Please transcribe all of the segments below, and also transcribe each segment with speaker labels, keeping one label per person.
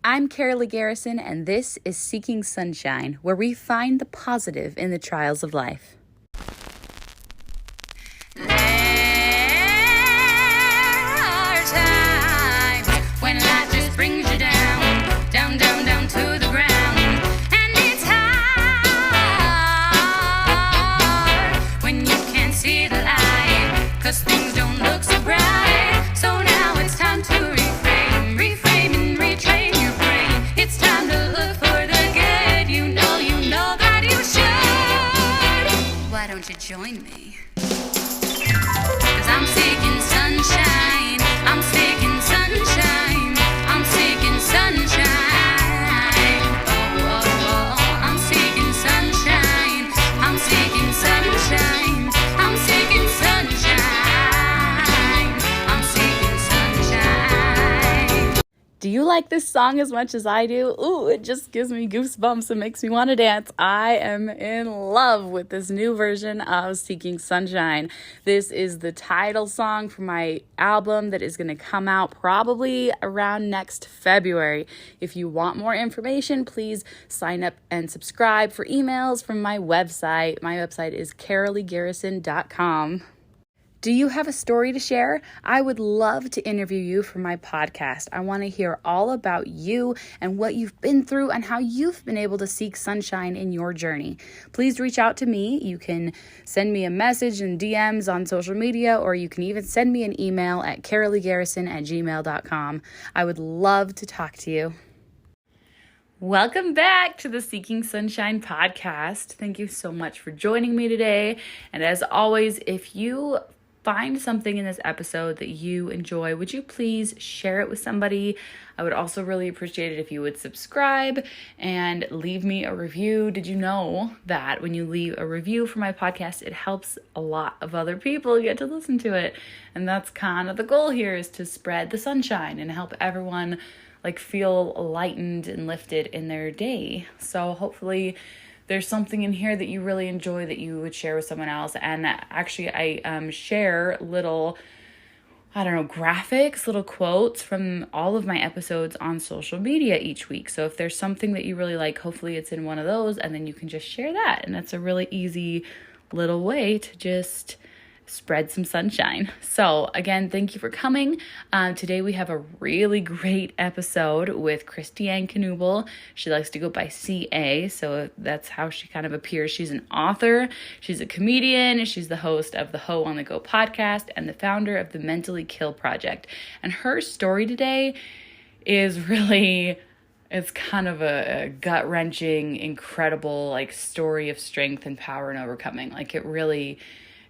Speaker 1: I'm Carolee Garrison, and this is Seeking Sunshine, where we find the positive in the trials of life. There are times when life just brings you down, down, down, down to the ground. And it's hard when you can't see the light, 'cause things don't look so bright. So now it's time to reframe and retrain your brain. It's time to look for the good. You know that you should. Why don't you join me? 'Cause I'm seeking sunshine. I'm seeking sunshine. I'm seeking sunshine. Oh, oh, oh. I'm seeking sunshine. I'm seeking sunshine. I'm seeking sunshine. I'm seeking sunshine. Do you like this song as much as I do? Ooh, it just gives me goosebumps and makes me want to dance. I am in love with this new version of Seeking Sunshine. This is the title song for my album that is going to come out probably around next February. If you want more information, please sign up and subscribe for emails from my website. My website is caroleegarrison.com. Do you have a story to share? I would love to interview you for my podcast. I want to hear all about you and what you've been through and how you've been able to seek sunshine in your journey. Please reach out to me. You can send me a message in DMs on social media, or you can even send me an email at caroleegarrison@gmail.com. I would love to talk to you. Welcome back to the Seeking Sunshine podcast. Thank you so much for joining me today. And as always, if you find something in this episode that you enjoy, would you please share it with somebody? I would also really appreciate it if you would subscribe and leave me a review. Did you know that when you leave a review for my podcast, it helps a lot of other people get to listen to it? And that's kind of the goal here, is to spread the sunshine and help everyone feel lightened and lifted in their day. So hopefully there's something in here that you really enjoy that you would share with someone else. And actually I share little, graphics, little quotes from all of my episodes on social media each week. So if there's something that you really like, hopefully it's in one of those, and then you can just share that. And that's a really easy little way to just spread some sunshine. So again, thank you for coming. Today we have a really great episode with Christiane Knubel. She likes to go by CA, so that's how she kind of appears. She's an author, she's a comedian, she's the host of the Ho on the Go podcast, and the founder of the Mentally Kill Project. And her story today is really, it's kind of a gut-wrenching, incredible story of strength and power and overcoming. It really,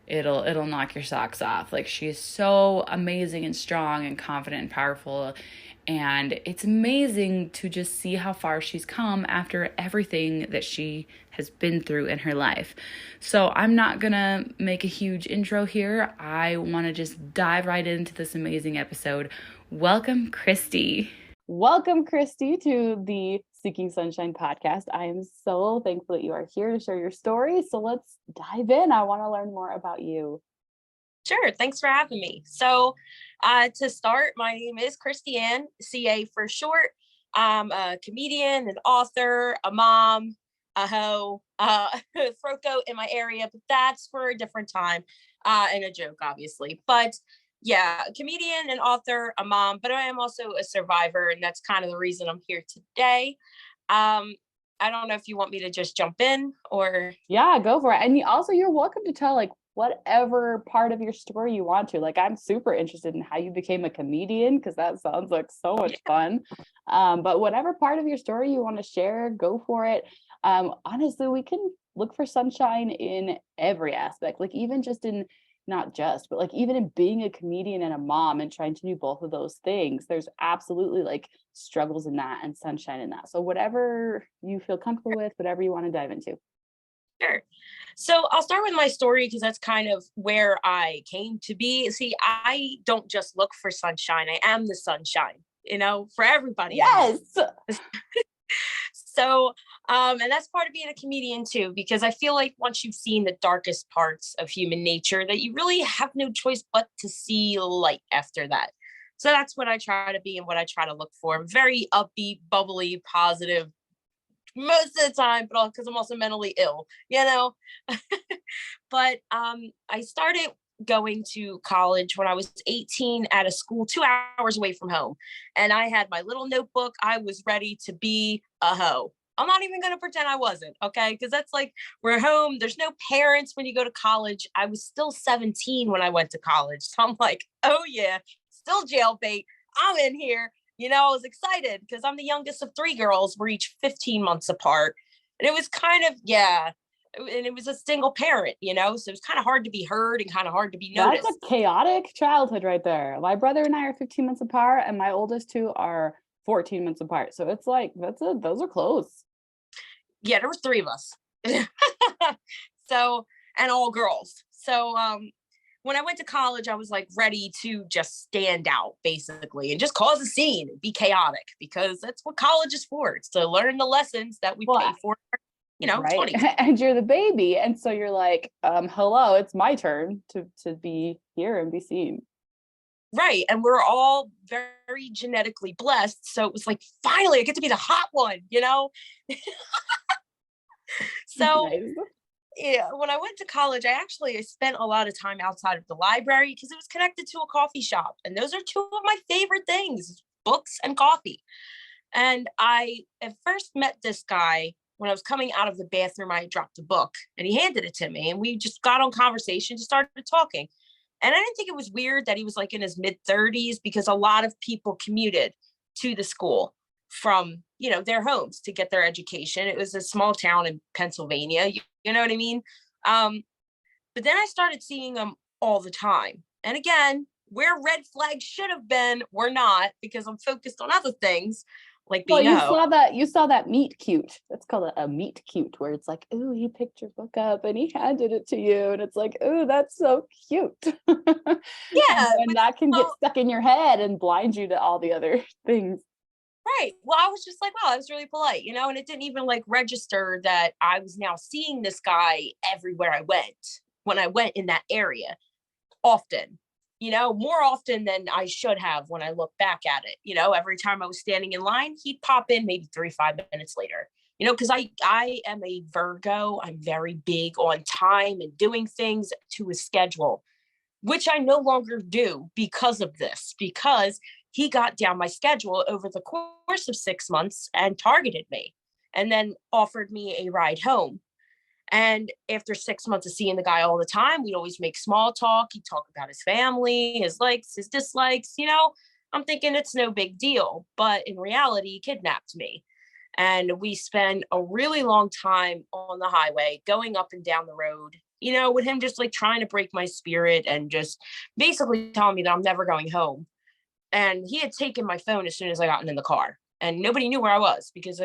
Speaker 1: it'll knock your socks off. She's so amazing and strong and confident and powerful. And it's amazing to just see how far she's come after everything that she has been through in her life. So I'm not gonna make a huge intro here. I want to just dive right into this amazing episode. Welcome, Christy. Welcome, Christy, to the Seeking Sunshine podcast. I am so thankful that you are here to share your story. So let's dive in. I want to learn more about you.
Speaker 2: Sure. Thanks for having me. So to start, my name is Christiane, CA for short. I'm a comedian, an author, a mom, a hoe, throat goat in my area, but that's for a different time, and a joke, obviously. But yeah, a comedian, an author, a mom, but I am also a survivor, and that's kind of the reason I'm here today. I don't know if you want me to just jump in or...
Speaker 1: Yeah, go for it. And you're welcome to tell whatever part of your story you want to. I'm super interested in how you became a comedian, because that sounds like so much fun. But whatever part of your story you want to share, go for it. Honestly, we can look for sunshine in every aspect, even just in, not just, but even in being a comedian and a mom and trying to do both of those things, there's absolutely struggles in that and sunshine in that. So whatever you feel comfortable with, whatever you want to dive into.
Speaker 2: Sure. So I'll start with my story, because that's kind of where I came to be. See, I don't just look for sunshine. I am the sunshine, for everybody.
Speaker 1: Yes.
Speaker 2: So, and that's part of being a comedian too, because I feel like once you've seen the darkest parts of human nature, that you really have no choice but to see light after that. So that's what I try to be and what I try to look for. I'm very upbeat, bubbly, positive most of the time, but because I'm also mentally ill, you know. But I started going to college when I was 18 at a school 2 hours away from home. And I had my little notebook. I was ready to be a hoe. I'm not even going to pretend I wasn't, okay? Because that's like, we're home. There's no parents when you go to college. I was still 17 when I went to college. So I'm like, oh yeah, still jailbait. I'm in here. I was excited because I'm the youngest of three girls. We're each 15 months apart. And it was kind of, yeah, and it was a single parent, so it was kind of hard to be heard and kind of hard to be
Speaker 1: That's
Speaker 2: noticed.
Speaker 1: a chaotic childhood right there. My brother and I are 15 months apart, and my oldest two are 14 months apart. So it's like those are close.
Speaker 2: Yeah, there were three of us. So, and all girls. So when I went to college, I was like ready to just stand out basically and just cause a scene, be chaotic, because that's what college is for. It's to learn the lessons that we pay for,
Speaker 1: Right.
Speaker 2: 20s.
Speaker 1: And you're the baby. And so you're like, hello, it's my turn to be here and be seen.
Speaker 2: Right. And we're all very genetically blessed. So it was like, finally, I get to be the hot one, So
Speaker 1: Nice.
Speaker 2: yeah, when I went to college, I spent a lot of time outside of the library because it was connected to a coffee shop. And those are two of my favorite things, books and coffee. And I at first met this guy when I was coming out of the bathroom. I dropped a book and he handed it to me, and we just got on conversation, just started talking. And I didn't think it was weird that he was like in his mid 30s, because a lot of people commuted to the school from, their homes to get their education. It was a small town in Pennsylvania. You know what I mean? But then I started seeing him all the time. And again, where red flags should have been, were not, because I'm focused on other things like
Speaker 1: Well,
Speaker 2: being a hoe.
Speaker 1: you saw that meet cute. That's called a meet cute, where it's like, oh, he picked your book up and he handed it to you. And it's like, oh, that's so cute.
Speaker 2: Yeah,
Speaker 1: And that can get stuck in your head and blind you to all the other things.
Speaker 2: right. Well, I was just like, wow, that was really polite, and it didn't even like register that I was now seeing this guy everywhere I went when I went in that area often, more often than I should have when I look back at it. Every time I was standing in line, he'd pop in maybe 3 or 5 minutes later, because I am a Virgo. I'm very big on time and doing things to a schedule, which I no longer do because of this, because he got down my schedule over the course of 6 months and targeted me and then offered me a ride home. And after 6 months of seeing the guy all the time, we'd always make small talk. He'd talk about his family, his likes, his dislikes. I'm thinking it's no big deal. But in reality, he kidnapped me. And we spent a really long time on the highway going up and down the road, with him just like trying to break my spirit and just basically telling me that I'm never going home. And he had taken my phone as soon as I got in the car. And nobody knew where I was, because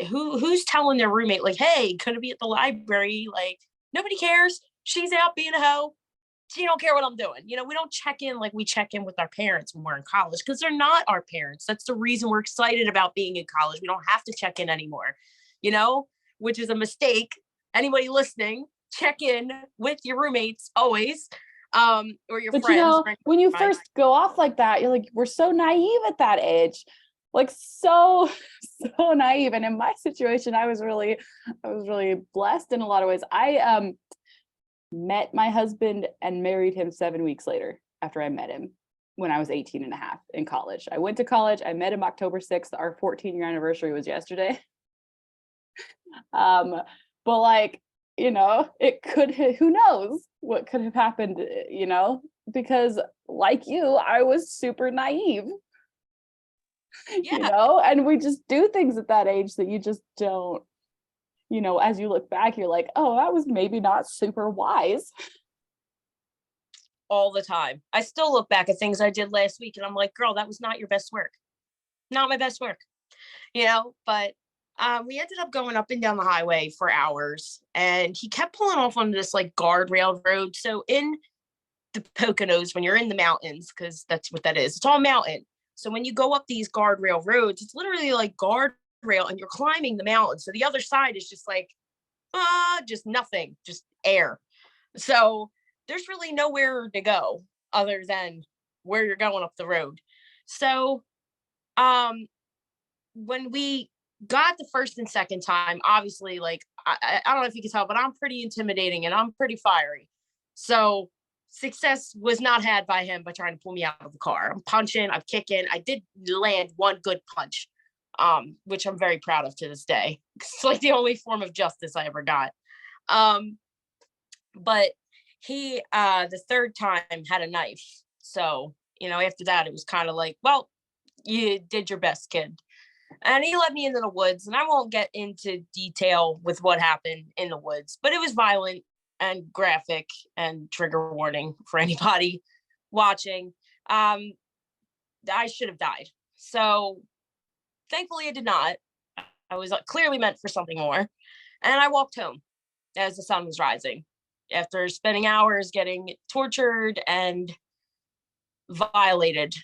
Speaker 2: who's telling their roommate, like, hey, gonna be at the library? Like, nobody cares. She's out being a hoe. She don't care what I'm doing. We don't check in like we check in with our parents when we're in college, because they're not our parents. That's the reason we're excited about being in college. We don't have to check in anymore, which is a mistake. Anybody listening, check in with your roommates always, or your
Speaker 1: But
Speaker 2: friends.
Speaker 1: when you first go off like that, you're like, we're so naive at that age. Like so naive. And in my situation, I was really blessed in a lot of ways. I met my husband and married him 7 weeks later after I met him, when I was 18 and a half in college. I went to college. I met him October 6th. Our 14-year anniversary was yesterday. But like, it could, who knows what could have happened, because like you, I was super naive.
Speaker 2: Yeah.
Speaker 1: And we just do things at that age that you just don't, as you look back, you're like, oh, that was maybe not super wise.
Speaker 2: All the time. I still look back at things I did last week and I'm like, girl, that was not your best work. Not my best work, but we ended up going up and down the highway for hours, and he kept pulling off on this like guardrail road. So in the Poconos, when you're in the mountains, because that's what that is, it's all mountain. So when you go up these guardrail roads, it's literally like guardrail and you're climbing the mountain. So the other side is just like, just nothing, just air. So there's really nowhere to go other than where you're going up the road. So, when we got the first and second time, obviously, like, I don't know if you can tell, but I'm pretty intimidating and I'm pretty fiery. So success was not had by him by trying to pull me out of the car. I'm punching, I'm kicking. I did land one good punch, which I'm very proud of to this day. It's like the only form of justice I ever got. Um, but he, the third time, had a knife. So, after that, it was kind of like, well, you did your best, kid. And he led me into the woods, and I won't get into detail with what happened in the woods, but it was violent and graphic and trigger warning for anybody watching. Um, I should have died. So thankfully, I did not. I was clearly meant for something more. And I walked home as the sun was rising after spending hours getting tortured and violated.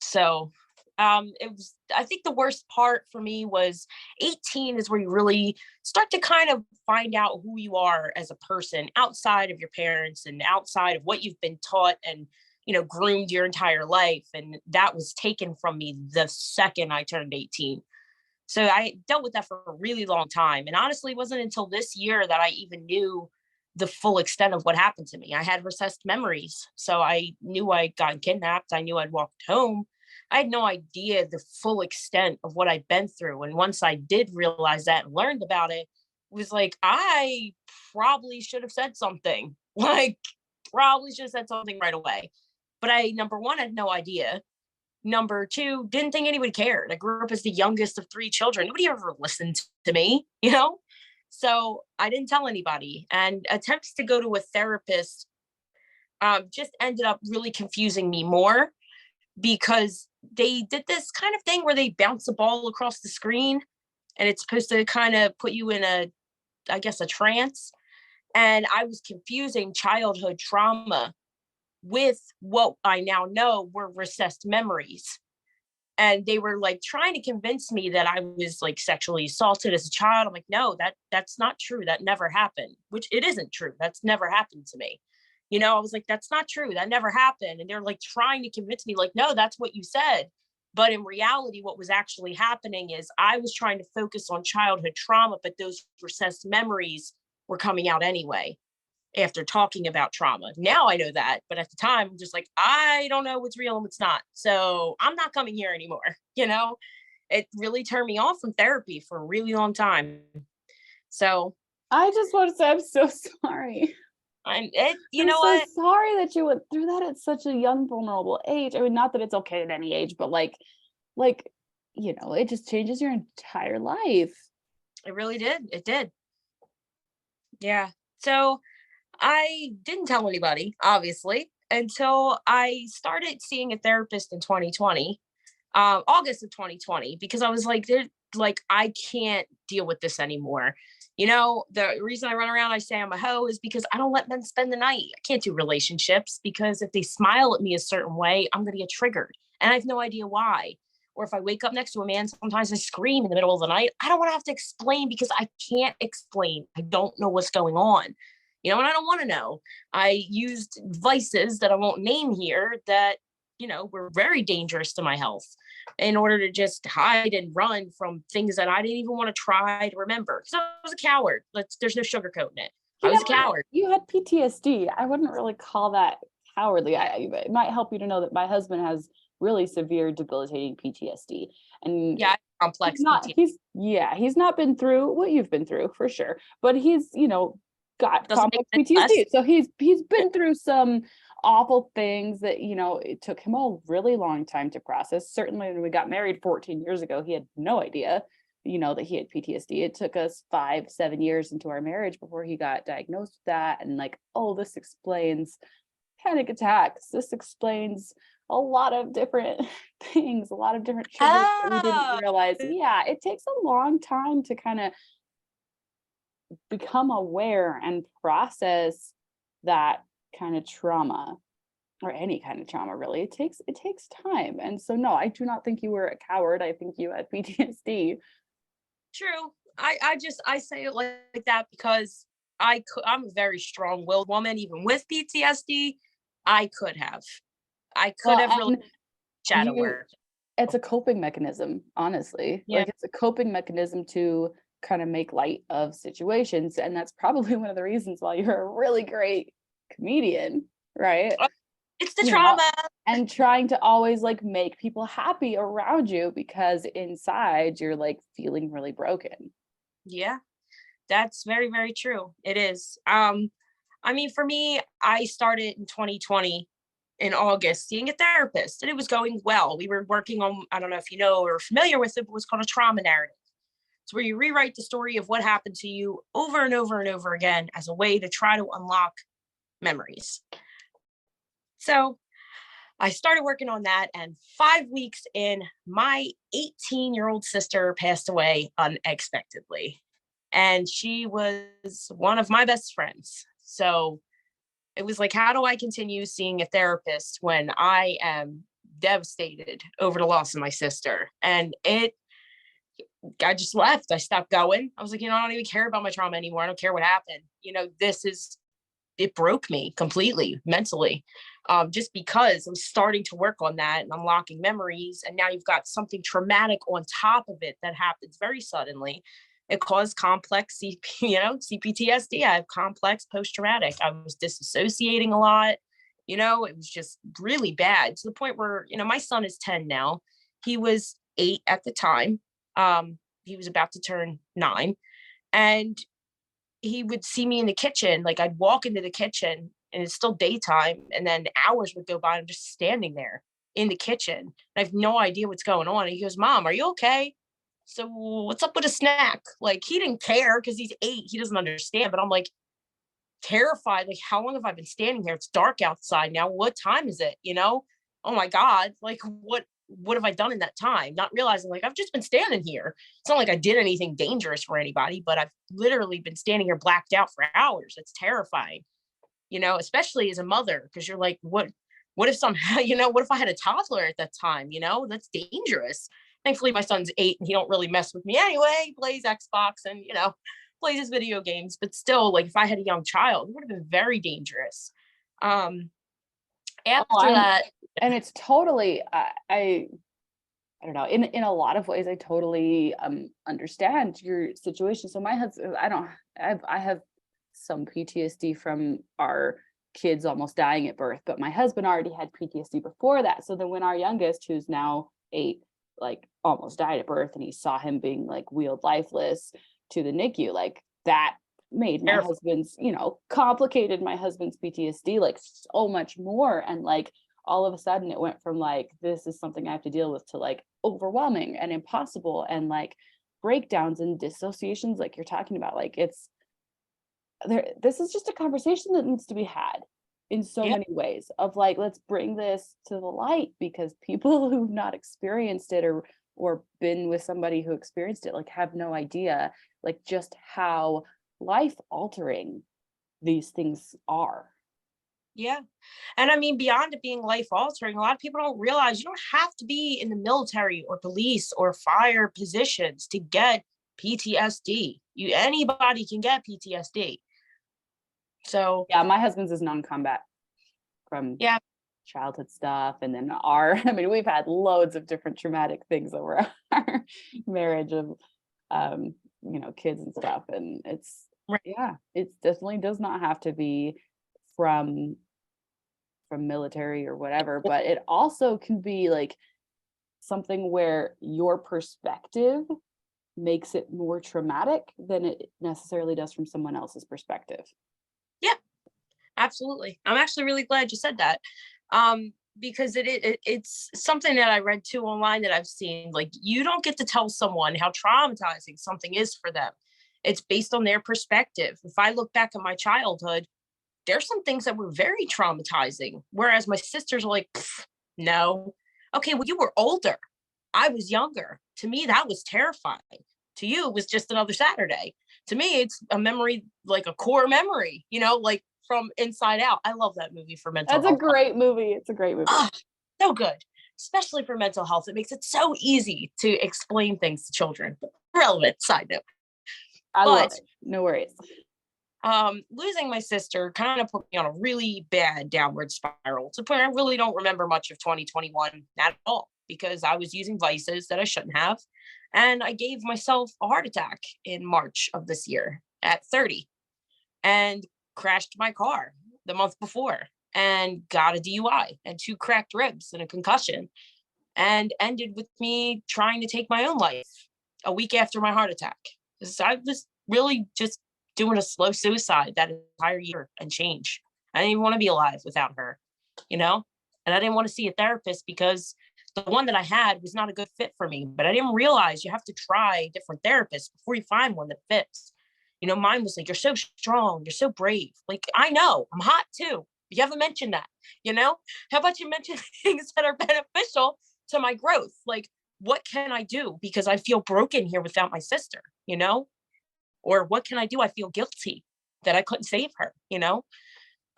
Speaker 2: So it was, I think the worst part for me was 18 is where you really start to kind of find out who you are as a person outside of your parents and outside of what you've been taught and, groomed your entire life. And that was taken from me the second I turned 18. So I dealt with that for a really long time. And honestly, it wasn't until this year that I even knew the full extent of what happened to me. I had recessed memories. So I knew I got kidnapped. I knew I'd walked home. I had no idea the full extent of what I'd been through. And once I did realize that and learned about it, it was like, I probably should have said something. Like, probably should have said something right away. But number one, had no idea. Number two, didn't think anybody cared. I grew up as the youngest of three children. Nobody ever listened to me, So I didn't tell anybody. And attempts to go to a therapist just ended up really confusing me more because they did this kind of thing where they bounce a ball across the screen and it's supposed to kind of put you in I guess, a trance. And I was confusing childhood trauma with what I now know were recessed memories. And they were like trying to convince me that I was like sexually assaulted as a child. I'm like, no, that's not true. That never happened, which it isn't true. That's never happened to me. I was like, that's not true. That never happened. And they're like trying to convince me, like, no, that's what you said. But in reality, what was actually happening is I was trying to focus on childhood trauma, but those recessed memories were coming out anyway after talking about trauma. Now I know that, but at the time, I'm just like, I don't know what's real and what's not. So I'm not coming here anymore. It really turned me off from therapy for a really long time. So
Speaker 1: I just want to say I'm so sorry.
Speaker 2: I'm
Speaker 1: so sorry that you went through that at such a young, vulnerable age. I mean, not that it's okay at any age, but like, it just changes your entire life.
Speaker 2: It really did. It did. Yeah. So I didn't tell anybody, obviously, until I started seeing a therapist in 2020, August of 2020, because I was like, I can't deal with this anymore. The reason I run around, I say I'm a hoe is because I don't let men spend the night. I can't do relationships because if they smile at me a certain way, I'm going to get triggered and I have no idea why. Or if I wake up next to a man, sometimes I scream in the middle of the night. I don't want to have to explain because I can't explain. I don't know what's going on. And I don't want to know. I used vices that I won't name here that, were very dangerous to my health in order to just hide and run from things that I didn't even want to try to remember. Because I was a coward. There's no sugarcoating it. I was a coward.
Speaker 1: You had PTSD. I wouldn't really call that cowardly. It might help you to know that my husband has really severe debilitating PTSD. And
Speaker 2: yeah, complex
Speaker 1: he's not been through what you've been through for sure. But he's, got complex PTSD. So he's been through some awful things that, it took him a really long time to process. Certainly when we got married 14 years ago, he had no idea, that he had PTSD. It took us 5-7 years into our marriage before he got diagnosed with that. And like, oh, this explains panic attacks. This explains a lot of different things, a lot of different triggers that we didn't realize. Yeah, it takes a long time to kind of become aware and process that kind of trauma, or any kind of trauma, really. It takes time. And so no, I do not think you were a coward. I think you had PTSD.
Speaker 2: True. I say it like that because I'm a very strong-willed woman. Even with PTSD, I could have really shadow work.
Speaker 1: It's a coping mechanism, honestly.
Speaker 2: Yeah.
Speaker 1: Like, it's a coping mechanism to kind of make light of situations, and that's probably one of the reasons why you're a really great comedian, right?
Speaker 2: It's the
Speaker 1: You know,
Speaker 2: trauma.
Speaker 1: and trying to always like make people happy around you, because inside you're like feeling really broken.
Speaker 2: Yeah, that's very, very true. It is. I mean, for me, I started in 2020 in August seeing a therapist, and it was going well. We were working on, I don't know if you know or are familiar with it, but what's called a trauma narrative. It's where you rewrite the story of what happened to you over and over and over again as a way to try to unlock memories. So I started working on that, and 5 weeks in, my 18-year-old sister passed away unexpectedly. And she was one of my best friends. So it was like, how do I continue seeing a therapist when I am devastated over the loss of my sister? I just left. I stopped going. I was like, I don't even care about my trauma anymore. I don't care what happened. It broke me completely mentally, just because I'm starting to work on that and unlocking memories. And now you've got something traumatic on top of it that happens very suddenly. It caused complex CPTSD. I have complex post-traumatic. I was disassociating a lot. It was just really bad, to the point where, my son is 10 now. He was 8 at the time. He was about to turn 9. And he would see me in the kitchen. Like, I'd walk into the kitchen and it's still daytime, and then hours would go by and I'm just standing there in the kitchen. I have no idea what's going on. And he goes, "Mom, are you okay? So what's up with a snack?" Like, he didn't care because he's 8. He doesn't understand. But I'm like terrified. Like, how long have I been standing here? It's dark outside now. What time is it? Oh my God. Like, what have I done in that time? Not realizing, like, I've just been standing here. It's not like I did anything dangerous for anybody, but I've literally been standing here blacked out for hours. It's terrifying, especially as a mother, because you're like, what if what if I had a toddler at that time? That's dangerous. Thankfully, my son's 8 and he don't really mess with me anyway. He plays Xbox and, plays his video games. But still, like, if I had a young child, it would have been very dangerous. After that,
Speaker 1: and it's totally, I don't know, in a lot of ways I totally understand your situation. So my husband, I have some PTSD from our kids almost dying at birth, but my husband already had PTSD before that. So then when our youngest, who's now 8, like almost died at birth, and he saw him being like wheeled lifeless to the NICU, like that made my husband's, complicated my husband's PTSD like so much more. And like all of a sudden it went from like, this is something I have to deal with, to like overwhelming and impossible, and like breakdowns and dissociations like you're talking about. Like, it's there, this is just a conversation that needs to be had in so many ways, of like, let's bring this to the light, because people who've not experienced it or been with somebody who experienced it, like, have no idea like just how life altering these things are.
Speaker 2: Yeah. And I mean, beyond it being life altering, a lot of people don't realize you don't have to be in the military or police or fire positions to get PTSD. Anybody can get PTSD. So
Speaker 1: yeah, my husband's is non-combat from childhood stuff. And then I mean, we've had loads of different traumatic things over our marriage of, kids and stuff. And it's, it definitely does not have to be from military or whatever, but it also can be like something where your perspective makes it more traumatic than it necessarily does from someone else's perspective.
Speaker 2: Yeah, absolutely. I'm actually really glad you said that. Because it's something that I read too online, that I've seen. Like, you don't get to tell someone how traumatizing something is for them. It's based on their perspective. If I look back at my childhood, there's some things that were very traumatizing, whereas my sisters are like, no. Okay, well, you were older. I was younger. To me, that was terrifying. To you, it was just another Saturday. To me, it's a memory, like a core memory, like from Inside Out. I love that movie for mental health.
Speaker 1: That's a great movie. It's a great movie.
Speaker 2: Oh, so good, especially for mental health. It makes it so easy to explain things to children. Relevant side note.
Speaker 1: I love it. No worries.
Speaker 2: Losing my sister kind of put me on a really bad downward spiral to the point I really don't remember much of 2021 at all because I was using vices that I shouldn't have. And I gave myself a heart attack in March of this year at 30 and crashed my car the month before and got a DUI and two cracked ribs and a concussion and ended with me trying to take my own life a week after my heart attack. So I was really just doing a slow suicide that entire year and change. I didn't even want to be alive without her, you know? And I didn't want to see a therapist because the one that I had was not a good fit for me. But I didn't realize you have to try different therapists before you find one that fits. You know, mine was like, you're so strong, you're so brave. Like, I know, I'm hot too. You haven't mentioned that, you know? How about you mention things that are beneficial to my growth? Like, what can I do? Because I feel broken here without my sister, you know? Or what can I do? I feel guilty that I couldn't save her, you know?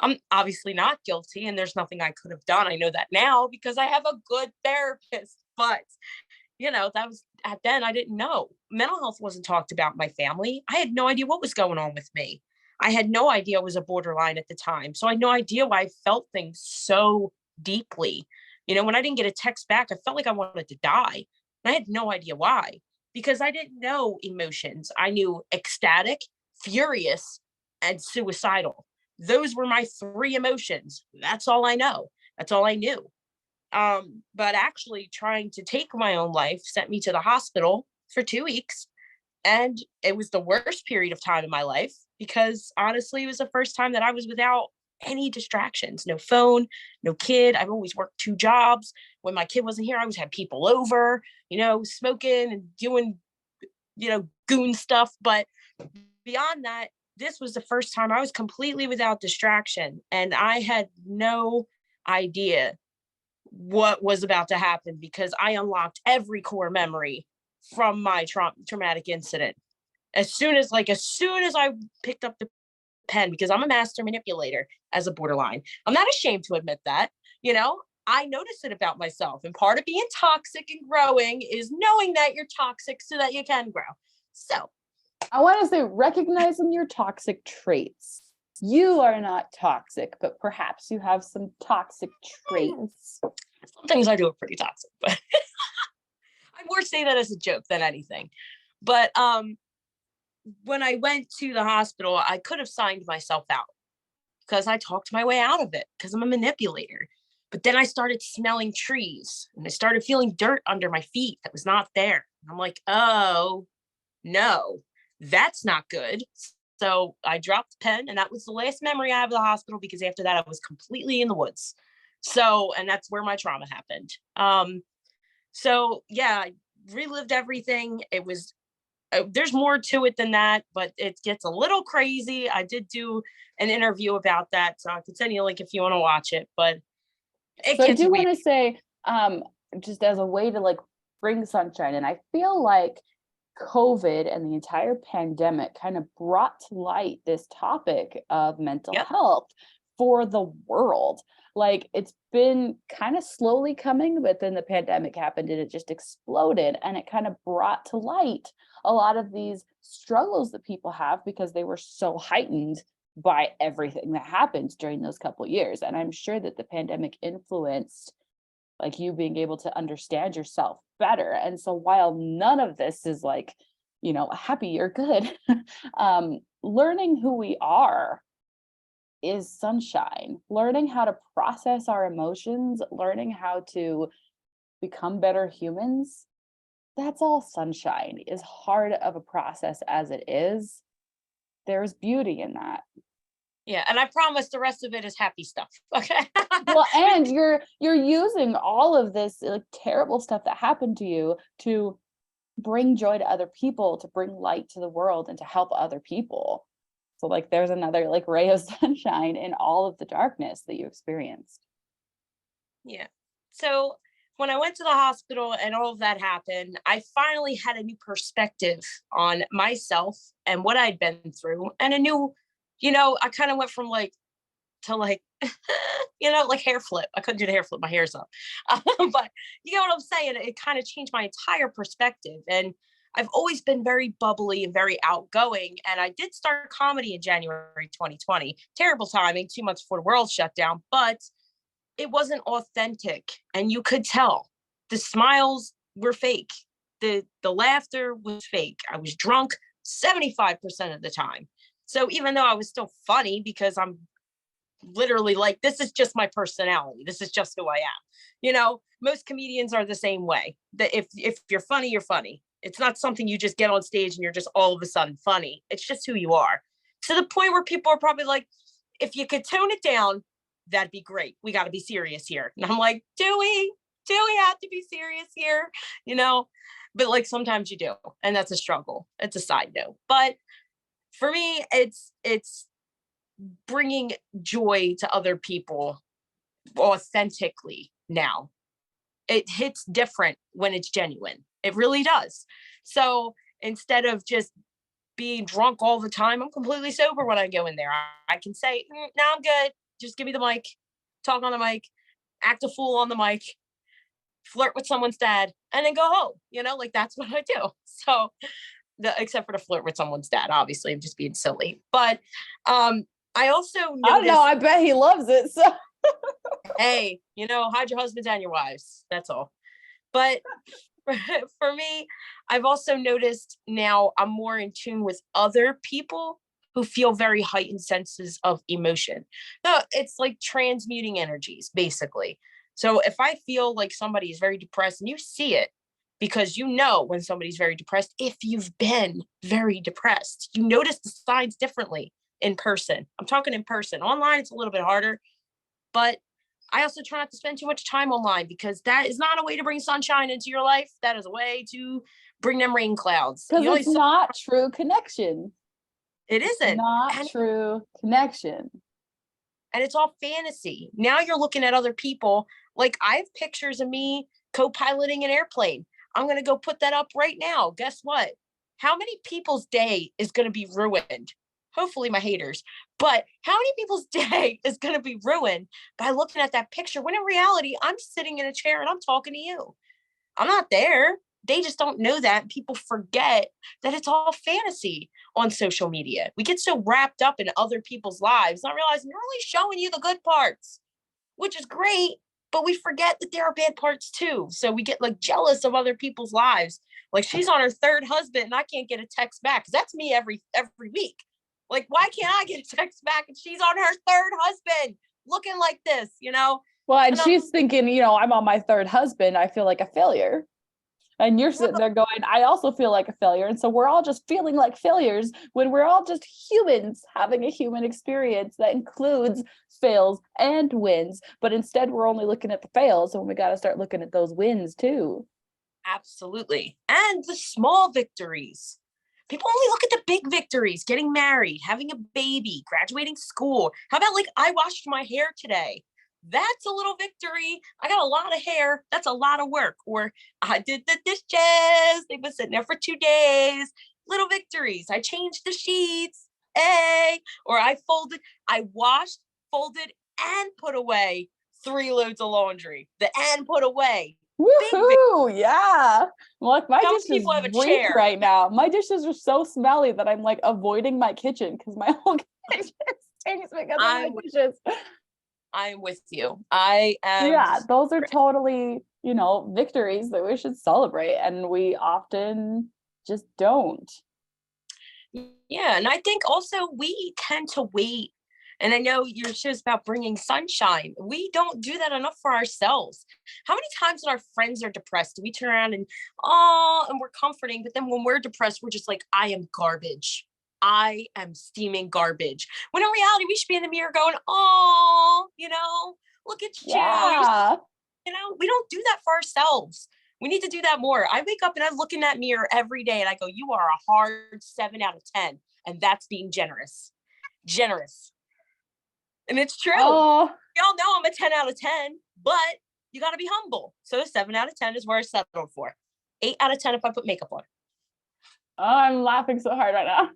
Speaker 2: I'm obviously not guilty and there's nothing I could have done. I know that now because I have a good therapist. But, you know, that was at then I didn't know. Mental health wasn't talked about in my family. I had no idea what was going on with me. I had no idea I was a borderline at the time. So I had no idea why I felt things so deeply. You know, when I didn't get a text back, I felt like I wanted to die. And I had no idea why because I didn't know emotions. I knew ecstatic, furious, and suicidal. Those were my three emotions. That's all I know. That's all I knew. But actually trying to take my own life sent me to the hospital for 2 weeks. And it was the worst period of time in my life because honestly, it was the first time that I was without any distractions, no phone, no kid. I've always worked two jobs. When my kid wasn't here, I always had people over, you know, smoking and doing, you know, goon stuff. But beyond that, this was the first time I was completely without distraction. And I had no idea what was about to happen because I unlocked every core memory from my traumatic incident. As soon as I picked up the pen, because I'm a master manipulator as a borderline, I'm not ashamed to admit that, you know, I noticed it about myself. And part of being toxic and growing is knowing that you're toxic so that you can grow. So
Speaker 1: I want to say recognizing your toxic traits. You are not toxic, but perhaps you have some toxic traits.
Speaker 2: some things I do are pretty toxic, but I more say that as a joke than anything. But when I went to the hospital, I could have signed myself out because I talked my way out of it because I'm a manipulator. But then I started smelling trees and I started feeling dirt under my feet that was not there. And I'm like, oh no, that's not good. So I dropped the pen, and that was the last memory I have of the hospital because after that, I was completely in the woods. So, and that's where my trauma happened. So yeah, I relived everything. It was, there's more to it than that, but it gets a little crazy. I did do an interview about that, so I can send you a link if you want to watch it, but it
Speaker 1: So I
Speaker 2: gets
Speaker 1: do
Speaker 2: weird.
Speaker 1: want to say, just as a way to like bring sunshine, and I feel like COVID and the entire pandemic kind of brought to light this topic of mental
Speaker 2: Yep.
Speaker 1: health for the world. Like it's been kind of slowly coming, but then the pandemic happened and it just exploded, and it kind of brought to light a lot of these struggles that people have because they were so heightened by everything that happened during those couple years. And I'm sure that the pandemic influenced like you being able to understand yourself better. And so while none of this is like, you know, happy or good, learning who we are is sunshine. Learning how to process our emotions, learning how to become better humans, that's all sunshine. As hard of a process as it is, there's beauty in that.
Speaker 2: Yeah, and I promise the rest of it is happy stuff. Okay.
Speaker 1: Well, and you're using all of this like terrible stuff that happened to you to bring joy to other people, to bring light to the world, and to help other people. So like there's another like ray of sunshine in all of the darkness that you experienced.
Speaker 2: Yeah. So when I went to the hospital and all of that happened, I finally had a new perspective on myself and what I'd been through, and a new, you know, I kind of went from like to like, you know, like hair flip. I couldn't do the hair flip, my hair's up. But you know what I'm saying? It kind of changed my entire perspective. And I've always been very bubbly and very outgoing. And I did start comedy in January 2020. Terrible timing, 2 months before the world shut down, but it wasn't authentic. And you could tell the smiles were fake. The laughter was fake. I was drunk 75% of the time. So even though I was still funny, because I'm literally like, this is just my personality, this is just who I am, most comedians are the same way. That if you're funny, you're funny. It's not something you just get on stage and you're just all of a sudden funny. It's just who you are, to the point where people are probably like, if you could tone it down, that'd be great. We got to be serious here. And I'm like, do we have to be serious here? But like, sometimes you do, and that's a struggle. It's a side note, but for me, it's bringing joy to other people authentically. Now it hits different when it's genuine. It really does. So instead of just being drunk all the time, I'm completely sober when I go in there. I can say, no, I'm good. Just give me the mic, talk on the mic, act a fool on the mic, flirt with someone's dad, and then go home. Like, that's what I do. So except for the flirt with someone's dad, obviously I'm just being silly. But I also noticed,
Speaker 1: I don't know, I bet he loves it. So
Speaker 2: hey, hide your husbands and your wives. That's all. But for me, I've also noticed now I'm more in tune with other people who feel very heightened senses of emotion. No, it's like transmuting energies, basically. So if I feel like somebody is very depressed, and you see it, because when somebody's very depressed, if you've been very depressed, you notice the signs differently in person. I'm talking in person. Online, it's a little bit harder, but I also try not to spend too much time online, because that is not a way to bring sunshine into your life. That is a way to bring them rain clouds.
Speaker 1: Because it's not true connection.
Speaker 2: It isn't.
Speaker 1: Not true connection.
Speaker 2: And it's all fantasy. Now you're looking at other people. Like, I have pictures of me co-piloting an airplane. I'm going to go put that up right now. Guess what? How many people's day is going to be ruined? Hopefully my haters. But how many people's day is going to be ruined by looking at that picture, when in reality, I'm sitting in a chair and I'm talking to you. I'm not there. They just don't know that. People forget that it's all fantasy on social media. We get so wrapped up in other people's lives, not realizing they're only showing you the good parts, which is great, but we forget that there are bad parts too. So we get like jealous of other people's lives. Like, she's on her third husband and I can't get a text back, because that's me every week. Like, why can't I get a text back and she's on her third husband looking like this,
Speaker 1: Well, and she's thinking, I'm on my third husband, I feel like a failure. And you're sitting there going, I also feel like a failure. And so we're all just feeling like failures, when we're all just humans having a human experience that includes fails and wins. But instead, we're only looking at the fails, and we got to start looking at those wins too.
Speaker 2: Absolutely. And the small victories. People only look at the big victories: getting married, having a baby, graduating school. How about, like, I washed my hair today? That's a little victory. I got a lot of hair. That's a lot of work. Or I did the dishes. They've been sitting there for 2 days. Little victories. I changed the sheets. Hey. Or I washed, folded, and put away 3 loads of laundry. The and put away.
Speaker 1: Woohoo! Yeah. Look, my dishes
Speaker 2: reek
Speaker 1: right now. My dishes are so smelly that I'm like avoiding my kitchen, because my whole kitchen stinks because of my dishes.
Speaker 2: I'm with you. I am.
Speaker 1: Yeah, those are totally, victories that we should celebrate, and we often just don't.
Speaker 2: Yeah, and I think also we tend to wait. And I know your show's about bringing sunshine. We don't do that enough for ourselves. How many times when our friends are depressed, do we turn around and we're comforting, but then when we're depressed, we're just like, I am garbage. I am steaming garbage. When in reality, we should be in the mirror going, look at you.
Speaker 1: Yeah.
Speaker 2: We don't do that for ourselves. We need to do that more. I wake up and I look in that mirror every day and I go, you are a hard 7 out of 10. And that's being generous. Generous. And it's true.
Speaker 1: Oh.
Speaker 2: Y'all know I'm a 10 out of 10, but you got to be humble. So 7 out of 10 is where I settled for. 8 out of 10 if I put makeup on.
Speaker 1: Oh, I'm laughing so hard right now.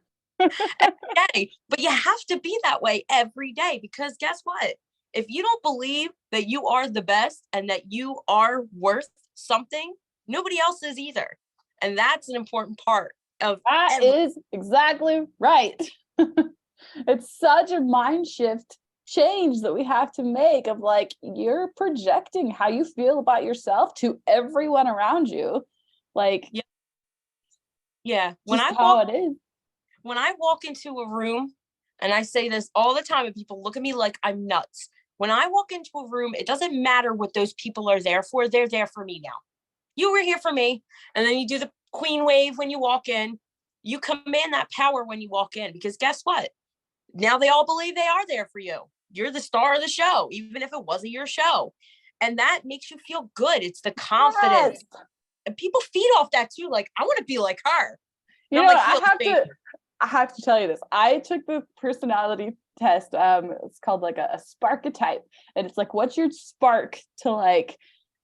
Speaker 2: Day, but you have to be that way every day, because guess what? If you don't believe that you are the best and that you are worth something, nobody else is either. And that's an important part of
Speaker 1: That is exactly right. It's such a mind shift change that we have to make of like, you're projecting how you feel about yourself to everyone around you. Like,
Speaker 2: yeah.
Speaker 1: When I
Speaker 2: walk into a room, and I say this all the time, and people look at me like I'm nuts. When I walk into a room, it doesn't matter what those people are there for. They're there for me now. You were here for me. And then you do the queen wave when you walk in. You command that power when you walk in, because guess what? Now they all believe they are there for you. You're the star of the show, even if it wasn't your show. And that makes you feel good. It's the confidence. Yes. And people feed off that too. Like, I want to be like her.
Speaker 1: You know, I have to tell you this. I took the personality test. It's called like a Sparketype. And it's like, what's your spark to like,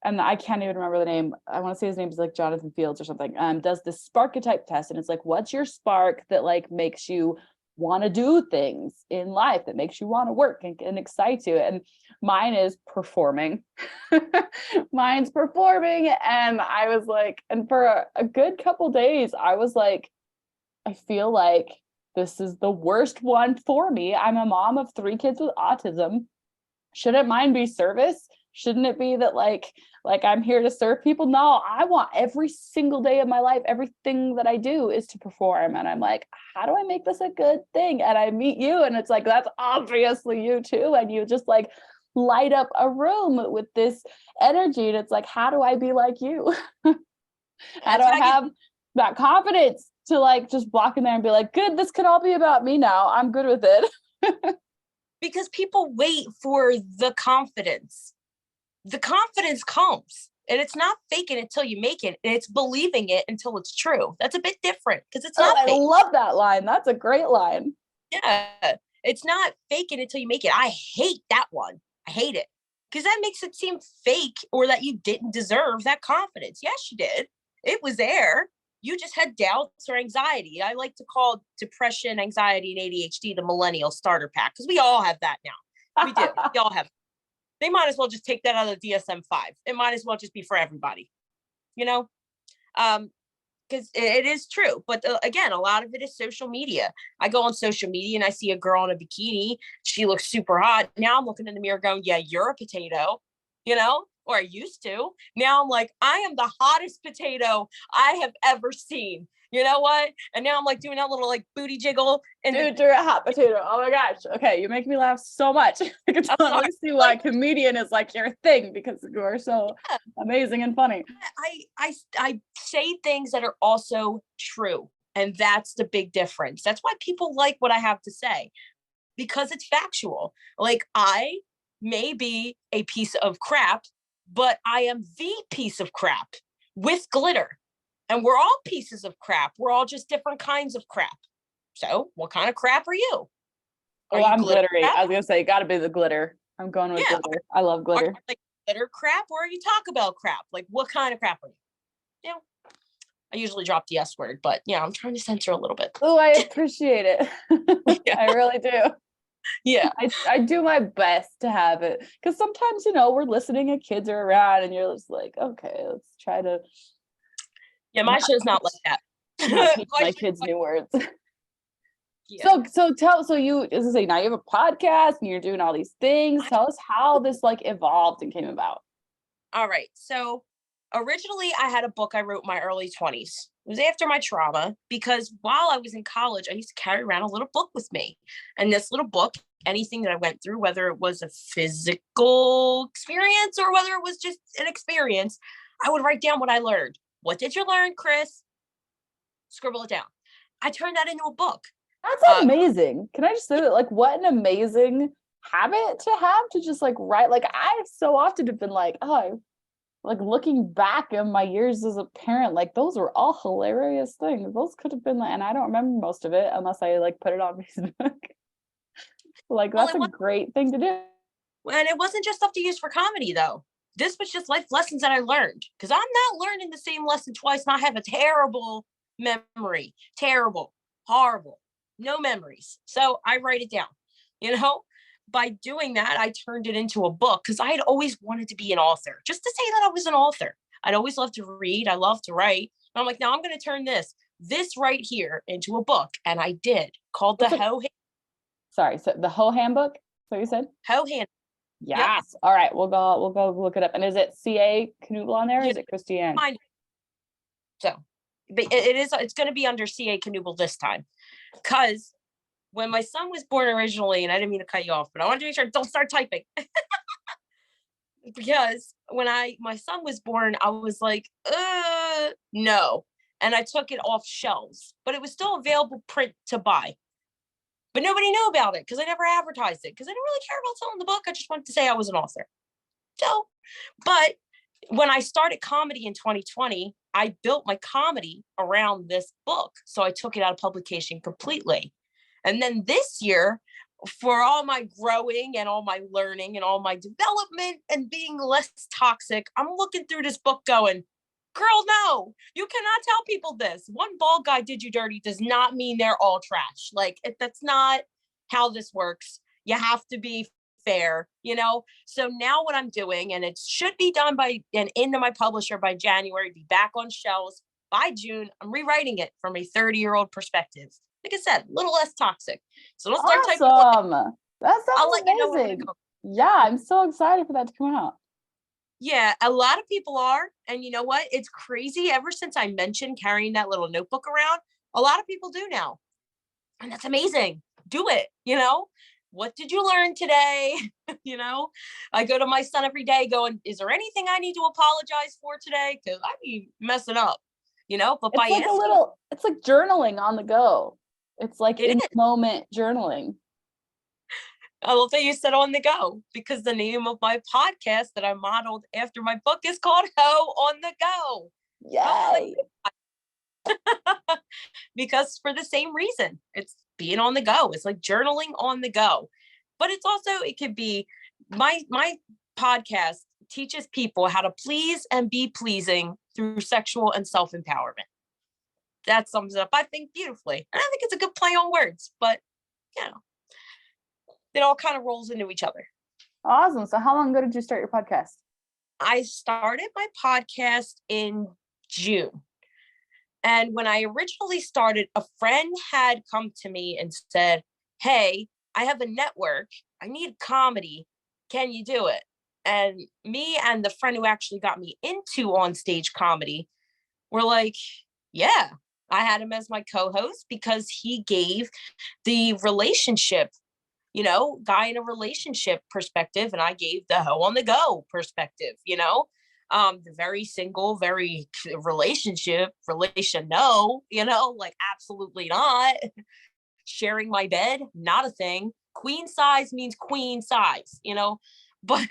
Speaker 1: and I can't even remember the name. I want to say his name is like Jonathan Fields or something. Does this Sparketype test. And it's like, what's your spark that like makes you want to do things in life, that makes you want to work and excites you? And mine is performing. Mine's performing. And I was like, and for a good couple days, I was like, I feel like this is the worst one for me. I'm a mom of 3 kids with autism. Shouldn't mine be service? Shouldn't it be that like I'm here to serve people? No, I want every single day of my life, everything that I do is to perform. And I'm like, how do I make this a good thing? And I meet you and it's like, that's obviously you too. And you just like light up a room with this energy. And it's like, how do I be like you? How do I have that confidence to like just walk in there and be like, good, this could all be about me now. I'm good with it.
Speaker 2: Because people wait for the confidence. The confidence comes, and it's not faking it until you make it. It's believing it until it's true. That's a bit different because it's not.
Speaker 1: I love that line. That's a great line.
Speaker 2: Yeah. It's not faking it until you make it. I hate that one. I hate it because that makes it seem fake, or that you didn't deserve that confidence. Yes, you did. It was there. You just had doubts or anxiety. I like to call depression, anxiety, and ADHD the millennial starter pack, because we all have that now. We do. We all have. They might as well just take that out of the DSM-5. It might as well just be for everybody, you know, because it is true. But again, a lot of it is social media. I go on social media and I see a girl in a bikini. She looks super hot. Now I'm looking in the mirror going, yeah, you're a potato, you know, or I used to. Now I'm like, I am the hottest potato I have ever seen. You know what? And now I'm like doing that little like booty jiggle. And
Speaker 1: dude, you're a hot potato. Oh my gosh. Okay, you make me laugh so much. I can totally see why comedian is like your thing, because you are so amazing and funny.
Speaker 2: I say things that are also true. And that's the big difference. That's why people like what I have to say, because it's factual. Like, I may be a piece of crap, but I am the piece of crap with glitter. And we're all pieces of crap. We're all just different kinds of crap. So what kind of crap are you?
Speaker 1: I'm glittery. Crap? I was going to say, got to be the glitter. I'm going with glitter. I love glitter.
Speaker 2: Are you like glitter crap, or are you Taco Bell crap? Like, what kind of crap are you? You know, I usually drop the S word, but yeah, I'm trying to censor a little bit.
Speaker 1: Oh, I appreciate it. I really do.
Speaker 2: Yeah.
Speaker 1: I do my best to have it. Because sometimes, you know, we're listening and kids are around and you're just like, okay, let's try to.
Speaker 2: Yeah, my show's not like
Speaker 1: that. My kids' new words. Yeah. So you, as I say, now you have a podcast and you're doing all these things. Tell us how this like evolved and came about.
Speaker 2: All right. So originally I had a book I wrote in my early 20s. It was after my trauma, because while I was in college, I used to carry around a little book with me. And this little book, anything that I went through, whether it was a physical experience or whether it was just an experience, I would write down what I learned. What did you learn, Chris? Scribble it down. I turned that into a book.
Speaker 1: That's amazing. Can I just say that, like, what an amazing habit to have, to just like write. Like, I so often have been like, oh, like looking back in my years as a parent, like those were all hilarious things. Those could have been, and I don't remember most of it unless I like put it on Facebook. Like, that's a great thing to do.
Speaker 2: And it wasn't just stuff to use for comedy, though. This was just life lessons that I learned, because I'm not learning the same lesson twice. And I have a terrible memory, terrible, horrible, no memories. So I write it down, you know. By doing that, I turned it into a book, because I had always wanted to be an author, just to say that I was an author. I'd always loved to read. I love to write. And I'm like, now I'm going to turn this right here into a book. And I did, called the Hoe
Speaker 3: Sorry, so the Hoe Handbook? So you said?
Speaker 2: Hoe Handbook.
Speaker 3: Yes.
Speaker 2: Yep.
Speaker 3: All right, we'll go look it up. And is it C.A. Knuble on there? Or is it Christiane?
Speaker 2: So, but it's going to be under C.A. Knuble this time, because when my son was born originally, and I didn't mean to cut you off, but I wanted to make sure, don't start typing. Because when my son was born, I was like, no. And I took it off shelves, but it was still available print to buy. But nobody knew about it because I never advertised it, because I didn't really care about selling the book. I just wanted to say I was an author. So, but when I started comedy in 2020, I built my comedy around this book. So I took it out of publication completely. And then this year, for all my growing and all my learning and all my development and being less toxic, I'm looking through this book going, girl, no, you cannot tell people this. One bald guy did you dirty does not mean they're all trash. Like, that's not how this works. You have to be fair, you know? So now what I'm doing, and it should be done by and into my publisher by January, be back on shelves by June, I'm rewriting it from a 30-year-old perspective. Like I said, a little less toxic. So don't start typing.
Speaker 3: Awesome. That sounds
Speaker 2: I'll let
Speaker 3: amazing.
Speaker 2: you know when I go.
Speaker 3: Yeah, I'm so excited for that to come out.
Speaker 2: Yeah, a lot of people are. And you know what? It's crazy. Ever since I mentioned carrying that little notebook around, a lot of people do now. And that's amazing. Do it. You know, what did you learn today? You know, I go to my son every day going, is there anything I need to apologize for today? Because I be messing up, you know, but by asking,
Speaker 3: it's like journaling on the go. It's like
Speaker 2: It
Speaker 3: in
Speaker 2: is.
Speaker 3: the moment journaling.
Speaker 2: I love that you said on the go, because the name of my podcast that I modeled after my book is called Hoe on the Go.
Speaker 3: Yay.
Speaker 2: Because for the same reason, it's being on the go. It's like journaling on the go. But it's also, it could be my podcast teaches people how to please and be pleasing through sexual and self-empowerment. That sums it up, I think, beautifully. And I think it's a good play on words, but you know, it all kind of rolls into each other.
Speaker 3: Awesome. So how long ago did you start your podcast?
Speaker 2: I started my podcast in June. And when I originally started, a friend had come to me and said, hey, I have a network. I need comedy. Can you do it? And me and the friend who actually got me into on-stage comedy were like, yeah. I had him as my co-host because he gave the relationship, you know, guy in a relationship perspective, and I gave the hoe on the go perspective, you know, the very single, very relation, no, you know, like absolutely not. Sharing my bed, not a thing. Queen size means queen size, you know, but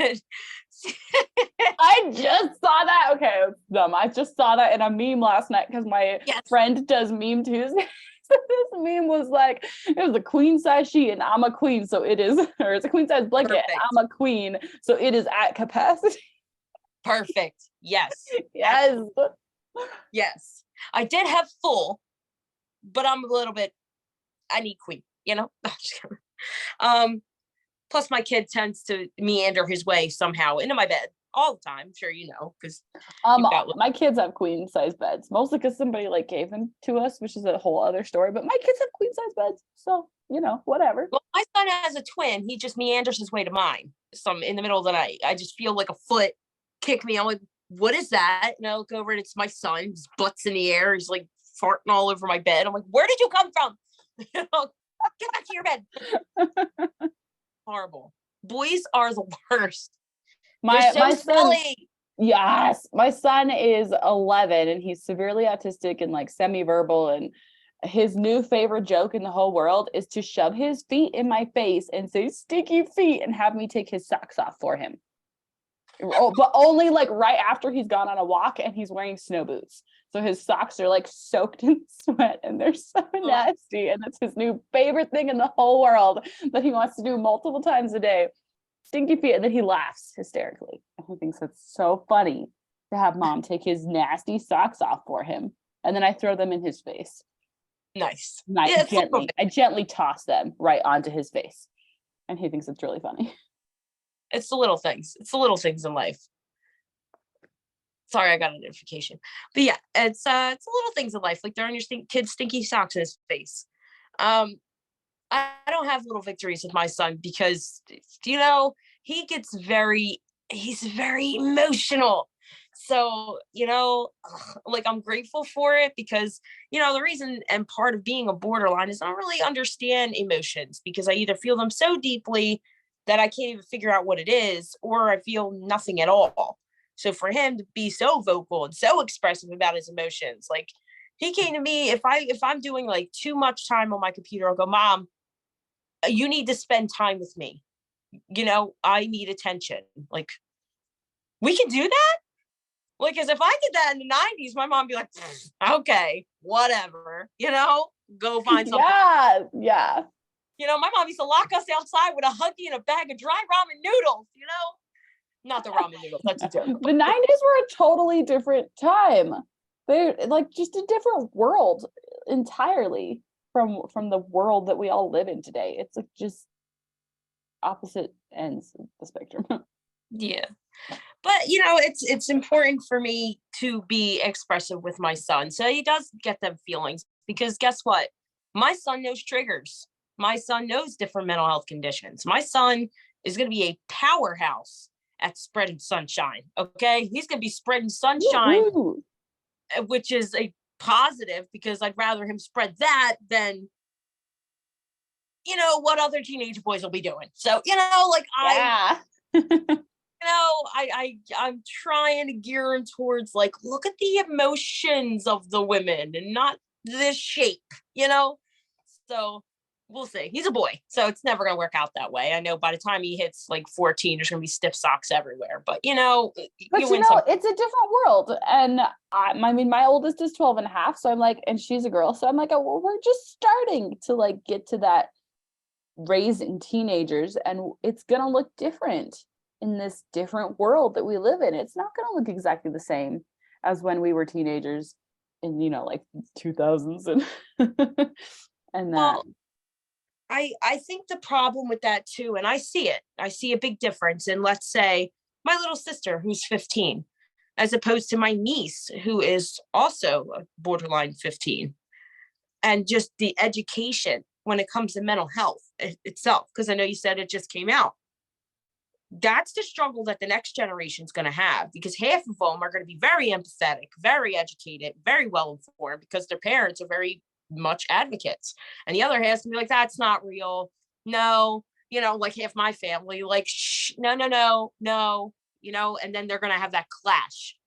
Speaker 3: I just saw that. Okay, it's dumb. I just saw that in a meme last night because my friend does Meme Tuesday. So this meme was like, it was a queen size sheet and I'm a queen, so it is, or it's a queen size blanket and I'm a queen, so it is at capacity.
Speaker 2: Perfect. Yes.
Speaker 3: Yes.
Speaker 2: Yes. I did have full, but I'm a little bit, I need queen, you know? Plus my kid tends to meander his way somehow into my bed all the time. I'm sure you know, because
Speaker 3: my kids have queen size beds, mostly because somebody like gave them to us, which is a whole other story. But my kids have queen size beds, so you know, whatever.
Speaker 2: Well, my son has a twin. He just meanders his way to mine. Some in the middle of the night, I just feel like a foot kick me. I'm like, what is that? And I look over and it's my son. His butt's in the air. He's like farting all over my bed. I'm like, where did you come from? You know, get back to your bed. Horrible. Boys are the worst.
Speaker 3: My
Speaker 2: so
Speaker 3: son, yes, my son is 11 and he's severely autistic and like semi-verbal, and his new favorite joke in the whole world is to shove his feet in my face and say sticky feet and have me take his socks off for him. But only like right after he's gone on a walk and he's wearing snow boots. So his socks are like soaked in sweat and they're so nasty. And it's his new favorite thing in the whole world that he wants to do multiple times a day. Stinky feet. And then he laughs hysterically. And he thinks it's so funny to have mom take his nasty socks off for him. And then I throw them in his face.
Speaker 2: Nice.
Speaker 3: And I gently toss them right onto his face. And he thinks it's really funny.
Speaker 2: It's the little things. It's the little things in life. Sorry, I got a notification. But yeah, it's the little things in life, like throwing your kid's stinky socks in his face. I don't have little victories with my son because, he gets he's very emotional. So, like I'm grateful for it because, the reason and part of being a borderline is I don't really understand emotions because I either feel them so deeply that I can't even figure out what it is, or I feel nothing at all. So for him to be so vocal and so expressive about his emotions, like he came to me, if I'm doing like too much time on my computer, I'll go, Mom, you need to spend time with me. I need attention. Like, we can do that? Like, because if I did that in the 90s, my mom would be like, okay, whatever, go find something.
Speaker 3: Yeah.
Speaker 2: My mom used to lock us outside with a Huggy and a bag of dry ramen noodles, Not the ramen noodles, that's a joke.
Speaker 3: The 90s were a totally different time. They're like just a different world entirely from the world that we all live in today. It's like just opposite ends of the spectrum.
Speaker 2: Yeah. But it's important for me to be expressive with my son so he does get them feelings, because guess what? My son knows triggers. My son knows different mental health conditions. My son is going to be a powerhouse at spreading sunshine. Okay, he's going to be spreading sunshine. Woo-hoo. Which is a positive, because I'd rather him spread that than what other teenage boys will be doing. So I'm trying to gear him towards like, look at the emotions of the women and not this shape, So we'll see. He's a boy, so it's never going to work out that way. I know by the time he hits like 14, there's going to be stiff socks everywhere. But
Speaker 3: it's a different world. And I mean, my oldest is 12 and a half, so I'm like, and she's a girl, so I'm like, oh, well, we're just starting to like get to that raising teenagers, and it's going to look different in this different world that we live in. It's not going to look exactly the same as when we were teenagers in like 2000s and and that.
Speaker 2: Well, I think the problem with that too, and I see a big difference in, let's say, my little sister who's 15 as opposed to my niece who is also a borderline 15, and just the education when it comes to mental health itself, because I know you said it just came out. That's the struggle that the next generation is going to have, because half of them are going to be very empathetic, very educated, very well informed, because their parents are very much advocates, and the other half is going to be like, that's not real. No, like half my family, like, shh, no, and then they're going to have that clash.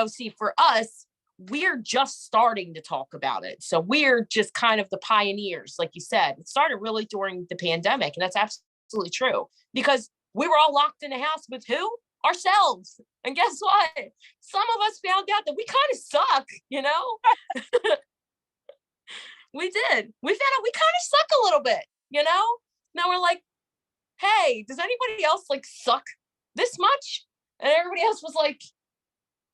Speaker 2: See, for us, we're just starting to talk about it. So we're just kind of the pioneers. Like you said, it started really during the pandemic, and that's absolutely true, because we were all locked in the house with who? Ourselves. And guess what? Some of us found out that we kind of suck, We did. We found out we kind of suck a little bit, Now we're like, hey, does anybody else like suck this much? And everybody else was like,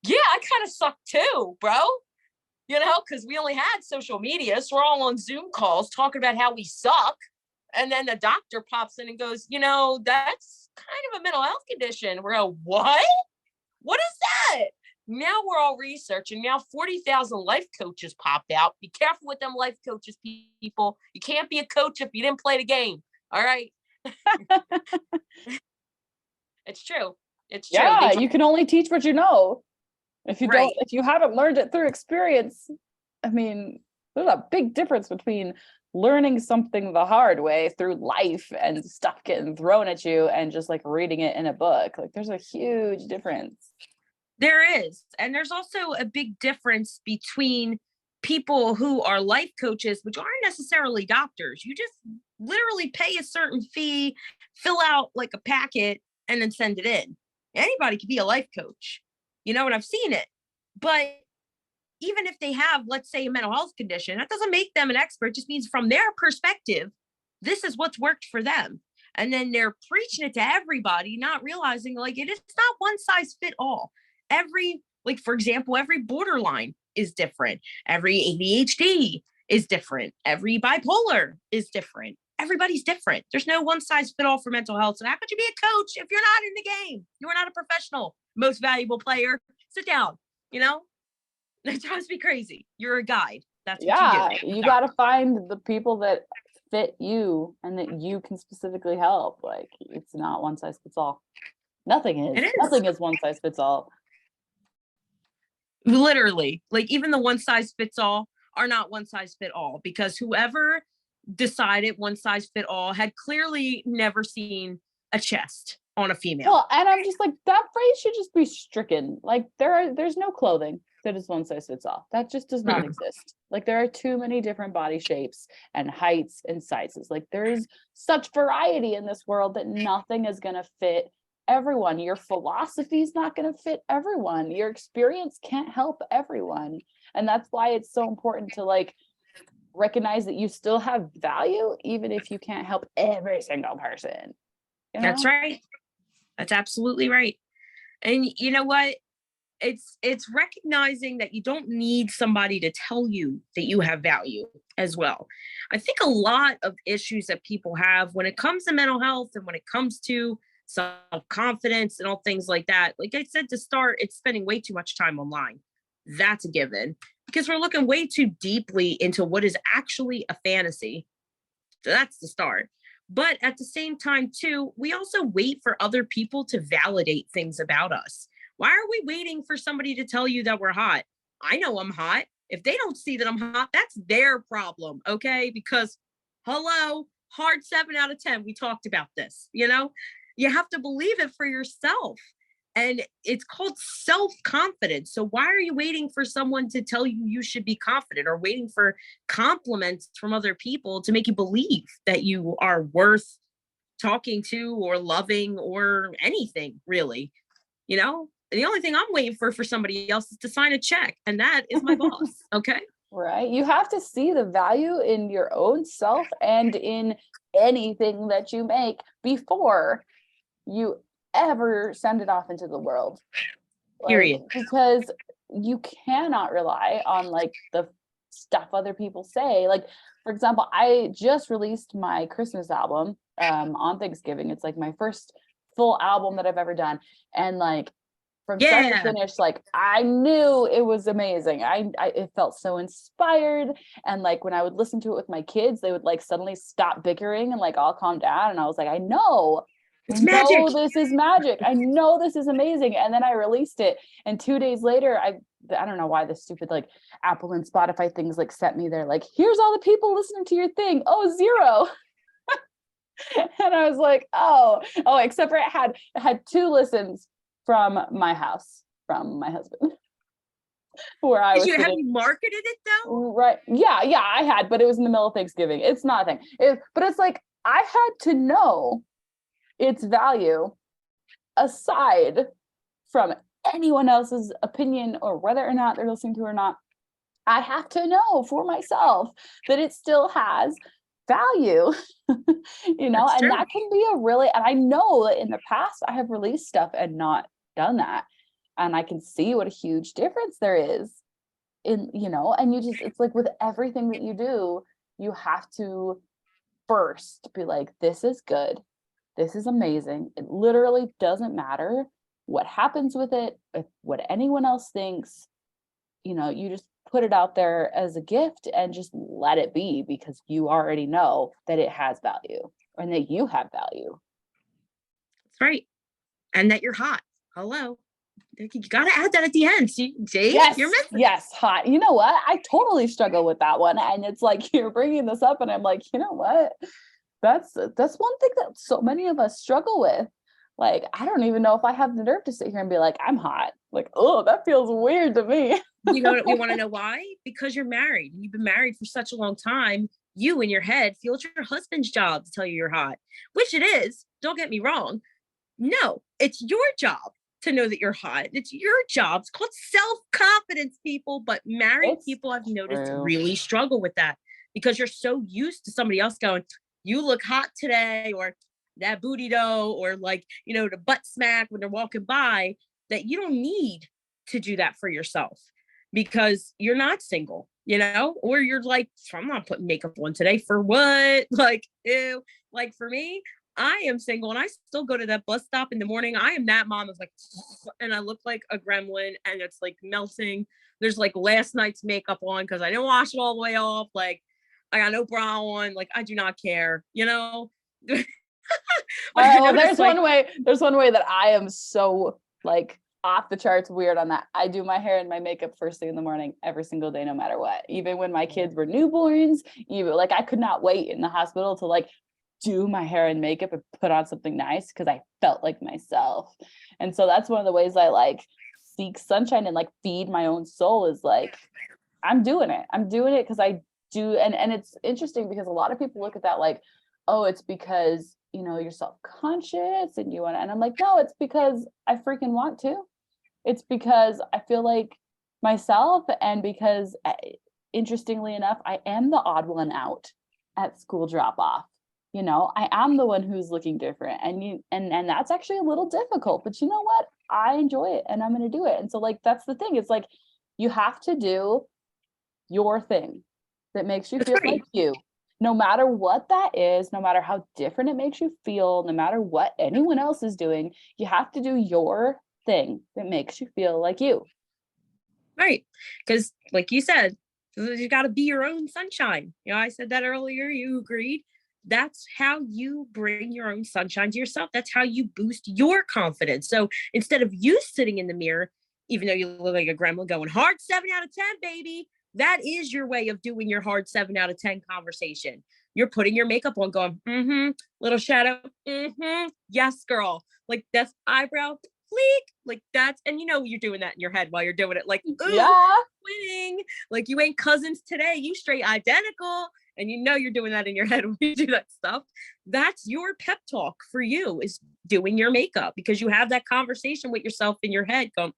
Speaker 2: yeah, I kind of suck too, bro. Because we only had social media. So we're all on Zoom calls talking about how we suck. And then the doctor pops in and goes, that's kind of a mental health condition. We're like, what? What is that? Now we're all researching. Now 40,000 life coaches popped out. Be careful with them life coaches, people. You can't be a coach if you didn't play the game. All right. It's true. It's true.
Speaker 3: Yeah, you can only teach what you know. If you don't, if you haven't learned it through experience, I mean, there's a big difference between learning something the hard way through life and stuff getting thrown at you and just like reading it in a book. Like, there's a huge difference.
Speaker 2: There is. And there's also a big difference between people who are life coaches, which aren't necessarily doctors. You just literally pay a certain fee, fill out like a packet, and then send it in. Anybody could be a life coach, and I've seen it. But even if they have, let's say, a mental health condition, that doesn't make them an expert. It just means from their perspective, this is what's worked for them. And then they're preaching it to everybody, not realizing like it is not one size fit all. For example, every borderline is different. Every ADHD is different. Every bipolar is different. Everybody's different. There's no one size fit all for mental health. So how could you be a coach if you're not in the game? You are not a professional. Most valuable player, sit down, you know? That drives me crazy. You're a guide. That's what
Speaker 3: Yeah,
Speaker 2: you do.
Speaker 3: you got to find the people that fit you and that you can specifically help. Like, it's not one size fits all. Nothing is.
Speaker 2: It is.
Speaker 3: Nothing is one size fits all.
Speaker 2: Literally, like even the one size fits all are not one size fit all, because whoever decided one size fit all had clearly never seen a chest on a female.
Speaker 3: Well, and I'm just like, that phrase should just be stricken. Like, there's no clothing that is one size fits all. That just does not exist. Like, there are too many different body shapes and heights and sizes. Like, there's such variety in this world that nothing is going to fit everyone. Your philosophy is not going to fit everyone. Your experience can't help everyone. And that's why it's so important to like recognize that you still have value, even if you can't help every single person. You know?
Speaker 2: That's right. That's absolutely right. And you know what? It's recognizing that you don't need somebody to tell you that you have value as well. I think a lot of issues that people have when it comes to mental health and when it comes to self-confidence and all things like that, like I said to start, it's spending way too much time online. That's a given, because we're looking way too deeply into what is actually a fantasy. So that's the start. But at the same time, too, we also wait for other people to validate things about us. Why are we waiting for somebody to tell you that we're hot? I know I'm hot. If they don't see that I'm hot, that's their problem, okay? Because, hello, hard 7 out of 10, we talked about this, you know? You have to believe it for yourself. And it's called self-confidence. So why are you waiting for someone to tell you you should be confident, or waiting for compliments from other people to make you believe that you are worth talking to or loving or anything, really? You know, the only thing I'm waiting for somebody else is to sign a check, and that is my boss. Okay.
Speaker 3: Right. You have to see the value in your own self and in anything that you make before you ever send it off into the world.
Speaker 2: Period.
Speaker 3: Because you cannot rely on like the stuff other people say. Like, for example, I just released my Christmas album on Thanksgiving. It's like my first full album that I've ever done. And like from start to finish, like I knew it was amazing. I it felt so inspired. And like when I would listen to it with my kids, they would like suddenly stop bickering and like all calm down. And I was like, I know.
Speaker 2: It's magic.
Speaker 3: This is magic. I know this is amazing. And then I released it. And 2 days later, I don't know why the stupid like Apple and Spotify things like set me there. Like, here's all the people listening to your thing. Oh, 0. And I was like, oh, except for it had 2 listens from my house, from my husband. Where I was.
Speaker 2: Have you marketed it though?
Speaker 3: Right. Yeah, I had, but it was in the middle of Thanksgiving. It's not a thing. But it's like I had to know its value aside from anyone else's opinion or whether or not they're listening to it or not. I have to know for myself that it still has value, you know.
Speaker 2: That's
Speaker 3: and
Speaker 2: true.
Speaker 3: That can be and I know that in the past I have released stuff and not done that, and I can see what a huge difference there is in, you know. And it's like with everything that you do, you have to first be like, this is good. This is amazing. It literally doesn't matter what happens with it, what anyone else thinks. You know, you just put it out there as a gift and just let it be, because you already know that it has value and that you have value.
Speaker 2: That's right. And that you're hot. Hello. You got to add that at the end. See,
Speaker 3: yes,
Speaker 2: you're missing.
Speaker 3: Yes, hot. You know what? I totally struggle with that one. And it's like, you're bringing this up and I'm like, you know what? That's one thing that so many of us struggle with. Like, I don't even know if I have the nerve to sit here and be like, I'm hot. Like, oh, that feels weird to me.
Speaker 2: You know, we want to know why? Because you're married. You've been married for such a long time. You in your head feel it's your husband's job to tell you you're hot, which it is. Don't get me wrong. No, it's your job to know that you're hot. It's your job. It's called self-confidence, people. But married people, I've noticed, really struggle with that, because you're so used to somebody else going, you look hot today, or that booty dough, or like, you know, the butt smack when they're walking by, that you don't need to do that for yourself, because you're not single, you know, or you're like, I'm not putting makeup on today for what? Like, ew. Like for me, I am single and I still go to that bus stop in the morning. I am that mom of like, and I look like a gremlin and it's like melting. There's like last night's makeup on because I didn't wash it all the way off. Like I got no bra on. Like I do not care, you know? But I
Speaker 3: Well,
Speaker 2: noticed like,
Speaker 3: there's one way that I am so like off the charts weird on that. I do my hair and my makeup first thing in the morning every single day, no matter what. Even when my kids were newborns, even like I could not wait in the hospital to like do my hair and makeup and put on something nice because I felt like myself. And so that's one of the ways I like seek sunshine and like feed my own soul is like I'm doing it. I'm doing it because I do. And it's interesting because a lot of people look at that like, oh, it's because, you know, you're self-conscious and you want to, and I'm like, no, it's because I freaking want to. It's because I feel like myself and because interestingly enough, I am the odd one out at school drop off. You know, I am the one who's looking different and that's actually a little difficult, but you know what? I enjoy it and I'm going to do it. And so like, that's the thing. It's like, you have to do your thing that makes you
Speaker 2: that's
Speaker 3: feel
Speaker 2: right.
Speaker 3: like you, no matter what that is, no matter how different it makes you feel, no matter what anyone else is doing, you have to do your thing that makes you feel like you.
Speaker 2: Right. Because like you said, you got to be your own sunshine. You know, I said that earlier. You agreed. That's how you bring your own sunshine to yourself. That's how you boost your confidence. So instead of you sitting in the mirror, even though you look like a gremlin going hard 7 out of 10, baby, that is your way of doing your hard 7 out of 10 conversation. You're putting your makeup on, going, little shadow, yes, girl. Like that's eyebrow, fleek, like that's, and you know, you're doing that in your head while you're doing it, like, ooh,
Speaker 3: Yeah.
Speaker 2: winning. Like you ain't cousins today, you straight identical. And you know you're doing that in your head when you do that stuff. That's your pep talk for you, is doing your makeup, because you have that conversation with yourself in your head going,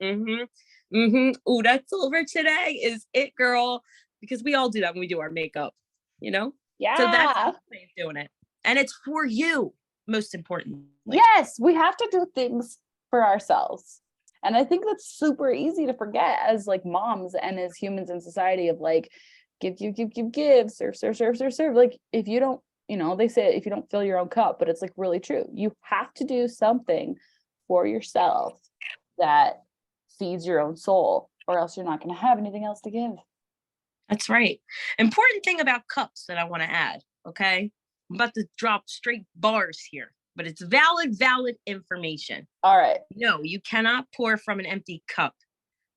Speaker 2: ooh, that silver today is it, girl. Because we all do that when we do our makeup, you know? So that's
Speaker 3: Yeah.
Speaker 2: the way of doing it. And it's for you, most importantly.
Speaker 3: Yes, we have to do things for ourselves. And I think that's super easy to forget as like moms and as humans in society of like, give, serve. Like if you don't, you know, they say if you don't fill your own cup, but it's like really true. You have to do something for yourself that feeds your own soul, or else you're not going to have anything else to give.
Speaker 2: That's right. Important thing about cups that I want to add. Okay. I'm about to drop straight bars here, but it's valid information.
Speaker 3: All right.
Speaker 2: No, you cannot pour from an empty cup.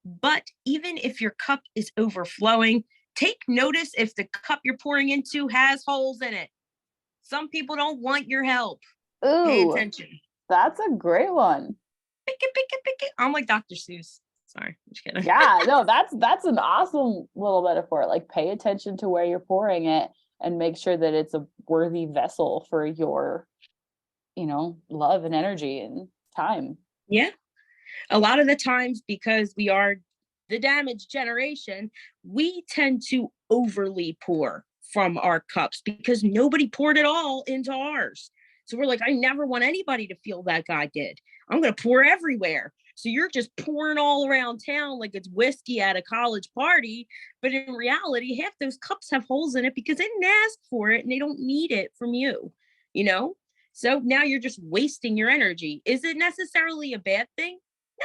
Speaker 2: But even if your cup is overflowing, take notice if the cup you're pouring into has holes in it. Some people don't want your help. Pay
Speaker 3: Ooh,
Speaker 2: attention.
Speaker 3: that's a great one.
Speaker 2: Pick it. I'm like Dr. Seuss. Sorry, I'm just kidding.
Speaker 3: Yeah, no, that's an awesome little metaphor. Like pay attention to where you're pouring it and make sure that it's a worthy vessel for your, you know, love and energy and time.
Speaker 2: Yeah. A lot of the times, because we are the damaged generation, we tend to overly pour from our cups because nobody poured it all into ours. So we're like, I never want anybody to feel that guy did. I'm going to pour everywhere. So you're just pouring all around town like it's whiskey at a college party. But in reality, half those cups have holes in it because they didn't ask for it and they don't need it from you, you know? So now you're just wasting your energy. Is it necessarily a bad thing?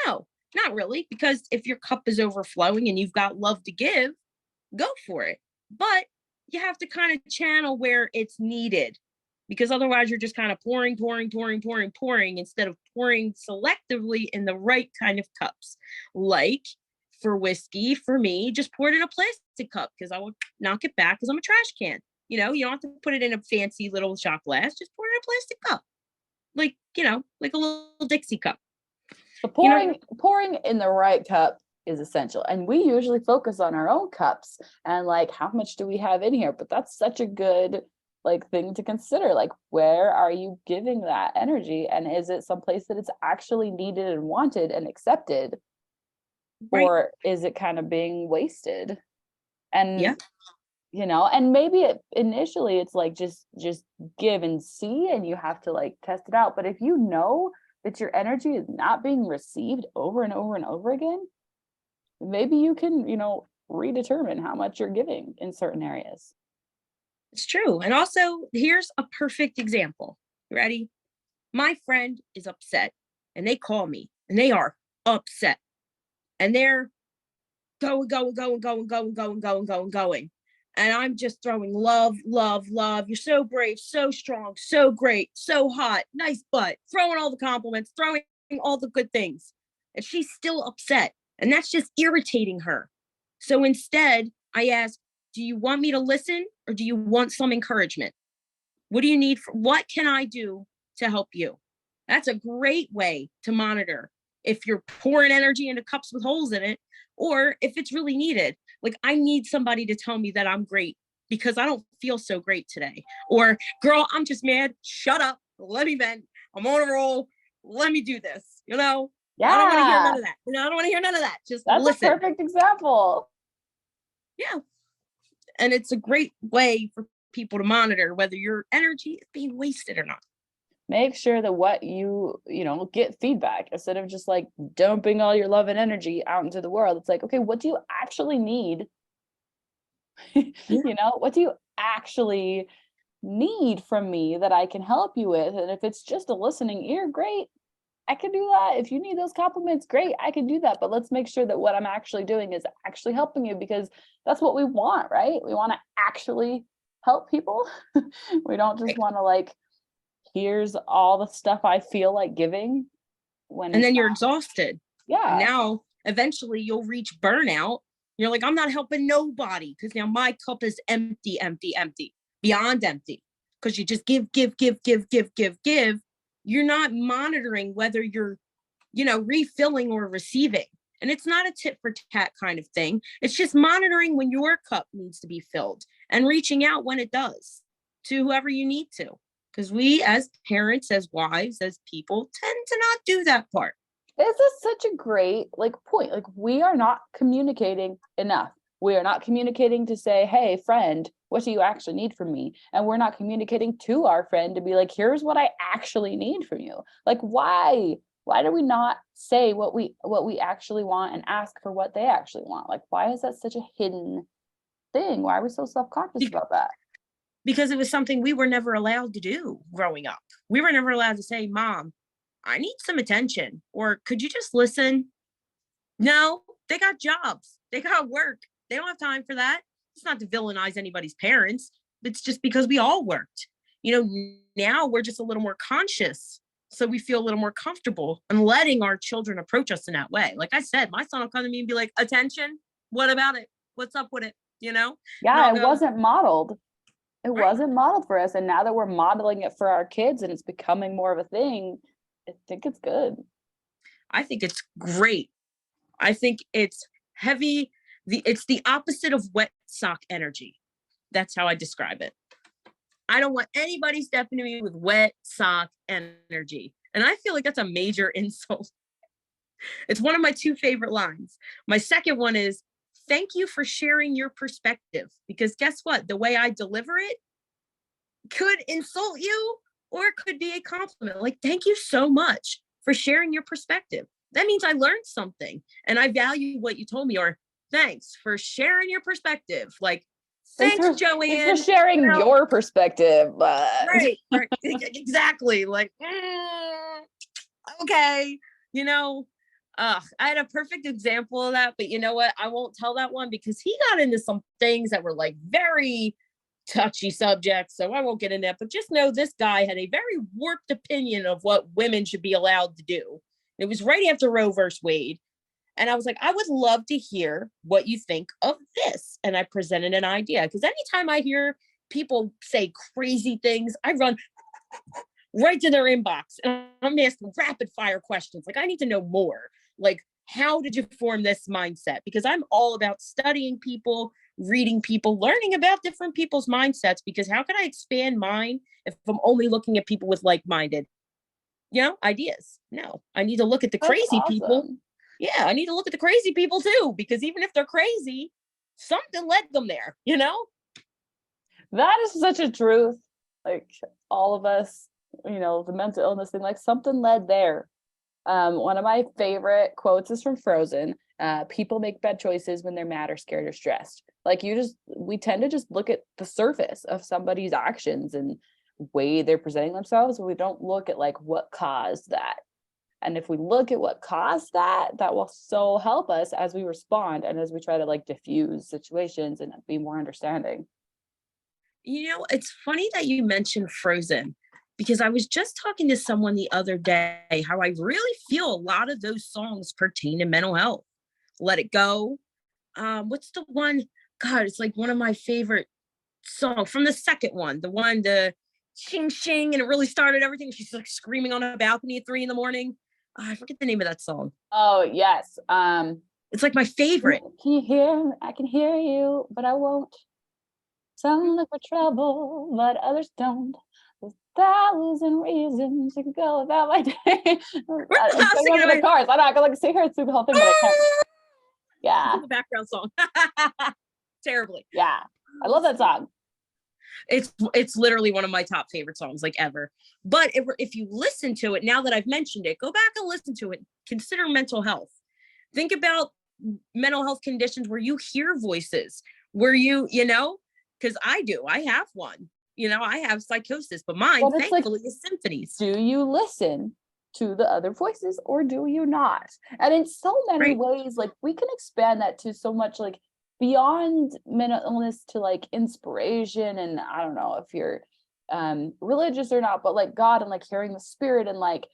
Speaker 2: No, not really. Because if your cup is overflowing and you've got love to give, go for it. But you have to kind of channel where it's needed, because otherwise you're just kind of pouring instead of pouring selectively in the right kind of cups. Like for whiskey, for me, just pour it in a plastic cup because I will knock it back because I'm a trash can. You know, you don't have to put it in a fancy little shot glass. Just pour it in a plastic cup. Like, you know, like a little Dixie cup.
Speaker 3: So pouring in the right cup is essential. And we usually focus on our own cups and like how much do we have in here? But that's such a good like thing to consider. Like, where are you giving that energy? And is it someplace that it's actually needed and wanted and accepted?
Speaker 2: Right.
Speaker 3: Or is it kind of being wasted? And
Speaker 2: yeah,
Speaker 3: you know, and maybe initially it's like just give and see, and you have to like test it out. But if you know that your energy is not being received over and over and over again, maybe you can, you know, redetermine how much you're giving in certain areas.
Speaker 2: it's true. And also, here's a perfect example. You ready? My friend is upset and they call me and they are upset and they're going. And I'm just throwing love, love, love. You're so brave, so strong, so great, so hot, nice butt, throwing all the compliments, throwing all the good things. And she's still upset. And that's just irritating her. So instead, I ask, do you want me to listen or do you want some encouragement? What do you need? What can I do to help you? That's a great way to monitor if you're pouring energy into cups with holes in it, or if it's really needed. Like, I need somebody to tell me that I'm great because I don't feel so great today. Or, girl, I'm just mad. Shut up. Let me vent. I'm on a roll. Let me do this. I don't want to hear none
Speaker 3: Yeah,
Speaker 2: of that. I don't want to hear none of that. Just
Speaker 3: that's a
Speaker 2: listen.
Speaker 3: perfect example.
Speaker 2: Yeah. And it's a great way for people to monitor whether your energy is being wasted or not.
Speaker 3: Make sure that what get feedback instead of just like dumping all your love and energy out into the world. It's like, okay, what do you actually need? What do you actually need from me that I can help you with? And if it's just a listening ear, great. I can do that. If you need those compliments, great, I can do that. But let's make sure that what I'm actually doing is actually helping you, because that's what we want, right? We want to actually help people. We don't just want to like, here's all the stuff I feel like giving.
Speaker 2: And then you're exhausted.
Speaker 3: Yeah.
Speaker 2: And now eventually you'll reach burnout. You're like, I'm not helping nobody because now my cup is empty, empty, empty, beyond empty. Because you just give. You're not monitoring whether you're, refilling or receiving. And it's not a tit for tat kind of thing. It's just monitoring when your cup needs to be filled and reaching out when it does to whoever you need to. Because we as parents, as wives, as people tend to not do that part.
Speaker 3: This is such a great point. Like, we are not communicating enough. We are not communicating to say, hey, friend, what do you actually need from me? And we're not communicating to our friend to be like, here's what I actually need from you. Like, why do we not say what we actually want and ask for what they actually want? Like, why is that such a hidden thing? Why are we so self-conscious about that?
Speaker 2: Because it was something we were never allowed to do growing up. We were never allowed to say, Mom, I need some attention. Or could you just listen? No, they got jobs. They got work. They don't have time for that. It's not to villainize anybody's parents. It's just because we all worked. Now we're just a little more conscious. So we feel a little more comfortable and letting our children approach us in that way. Like I said, my son will come to me and be like, attention, what about it? What's up with it?
Speaker 3: Yeah, it wasn't modeled. It wasn't modeled for us. And now that we're modeling it for our kids and it's becoming more of a thing, I think it's good.
Speaker 2: I think it's great. I think it's heavy. It's the opposite of wet sock energy. That's how I describe it. I don't want anybody stepping to me with wet sock energy. And I feel like that's a major insult. It's one of my 2 favorite lines. My second one is, thank you for sharing your perspective. Because guess what? The way I deliver it could insult you or it could be a compliment. Like, thank you so much for sharing your perspective. That means I learned something and I value what you told me. Or thanks for sharing your perspective. Like, thanks, Joanne.
Speaker 3: Thanks for sharing your perspective.
Speaker 2: Right. Exactly. Like, okay. I had a perfect example of that, but you know what? I won't tell that one because he got into some things that were like very touchy subjects. So I won't get into that, but just know this guy had a very warped opinion of what women should be allowed to do. It was right after Roe versus Wade. And I was like, I would love to hear what you think of this. And I presented an idea because anytime I hear people say crazy things, I run right to their inbox and I'm asking rapid fire questions. Like, I need to know more. Like, how did you form this mindset? Because I'm all about studying people, reading people, learning about different people's mindsets, because how can I expand mine if I'm only looking at people with like-minded, ideas? No, I need to look at the crazy people. Yeah, I need to look at the crazy people too, because even if they're crazy, something led them there,
Speaker 3: That is such a truth. Like, all of us, the mental illness thing, like something led there. One of my favorite quotes is from Frozen. People make bad choices when they're mad or scared or stressed. Like, we tend to just look at the surface of somebody's actions and way they're presenting themselves, we don't look at like what caused that. And if we look at what caused that, that will so help us as we respond and as we try to like diffuse situations and be more understanding.
Speaker 2: You know, it's funny that you mentioned Frozen, because I was just talking to someone the other day how I really feel a lot of those songs pertain to mental health. Let It Go. What's the one? God, it's like one of my favorite songs from the second one, the Ching Ching, and it really started everything. She's like screaming on a balcony at 3 a.m. I forget the name of that song.
Speaker 3: Oh, yes.
Speaker 2: It's like my favorite.
Speaker 3: Can you hear? I can hear you, but I won't. Some look for trouble, but others don't. There's 1,000 reasons to go without my day. I'm singing the chorus. I know I can like see her through the whole thing, but I can't. Yeah.
Speaker 2: The background song. Terribly.
Speaker 3: Yeah. I love that song.
Speaker 2: It's literally one of my top favorite songs like ever. But if you listen to it, now that I've mentioned it, go back and listen to it. Consider mental health. Think about mental health conditions where you hear voices, where you know, because I do. I have one. You know, I have psychosis, but mine, thankfully, is symphonies.
Speaker 3: Do you listen to the other voices or do you not? And in so many ways, like we can expand that to so much like beyond mental illness to like inspiration. And I don't know if you're religious or not, but like God and like hearing the spirit and like,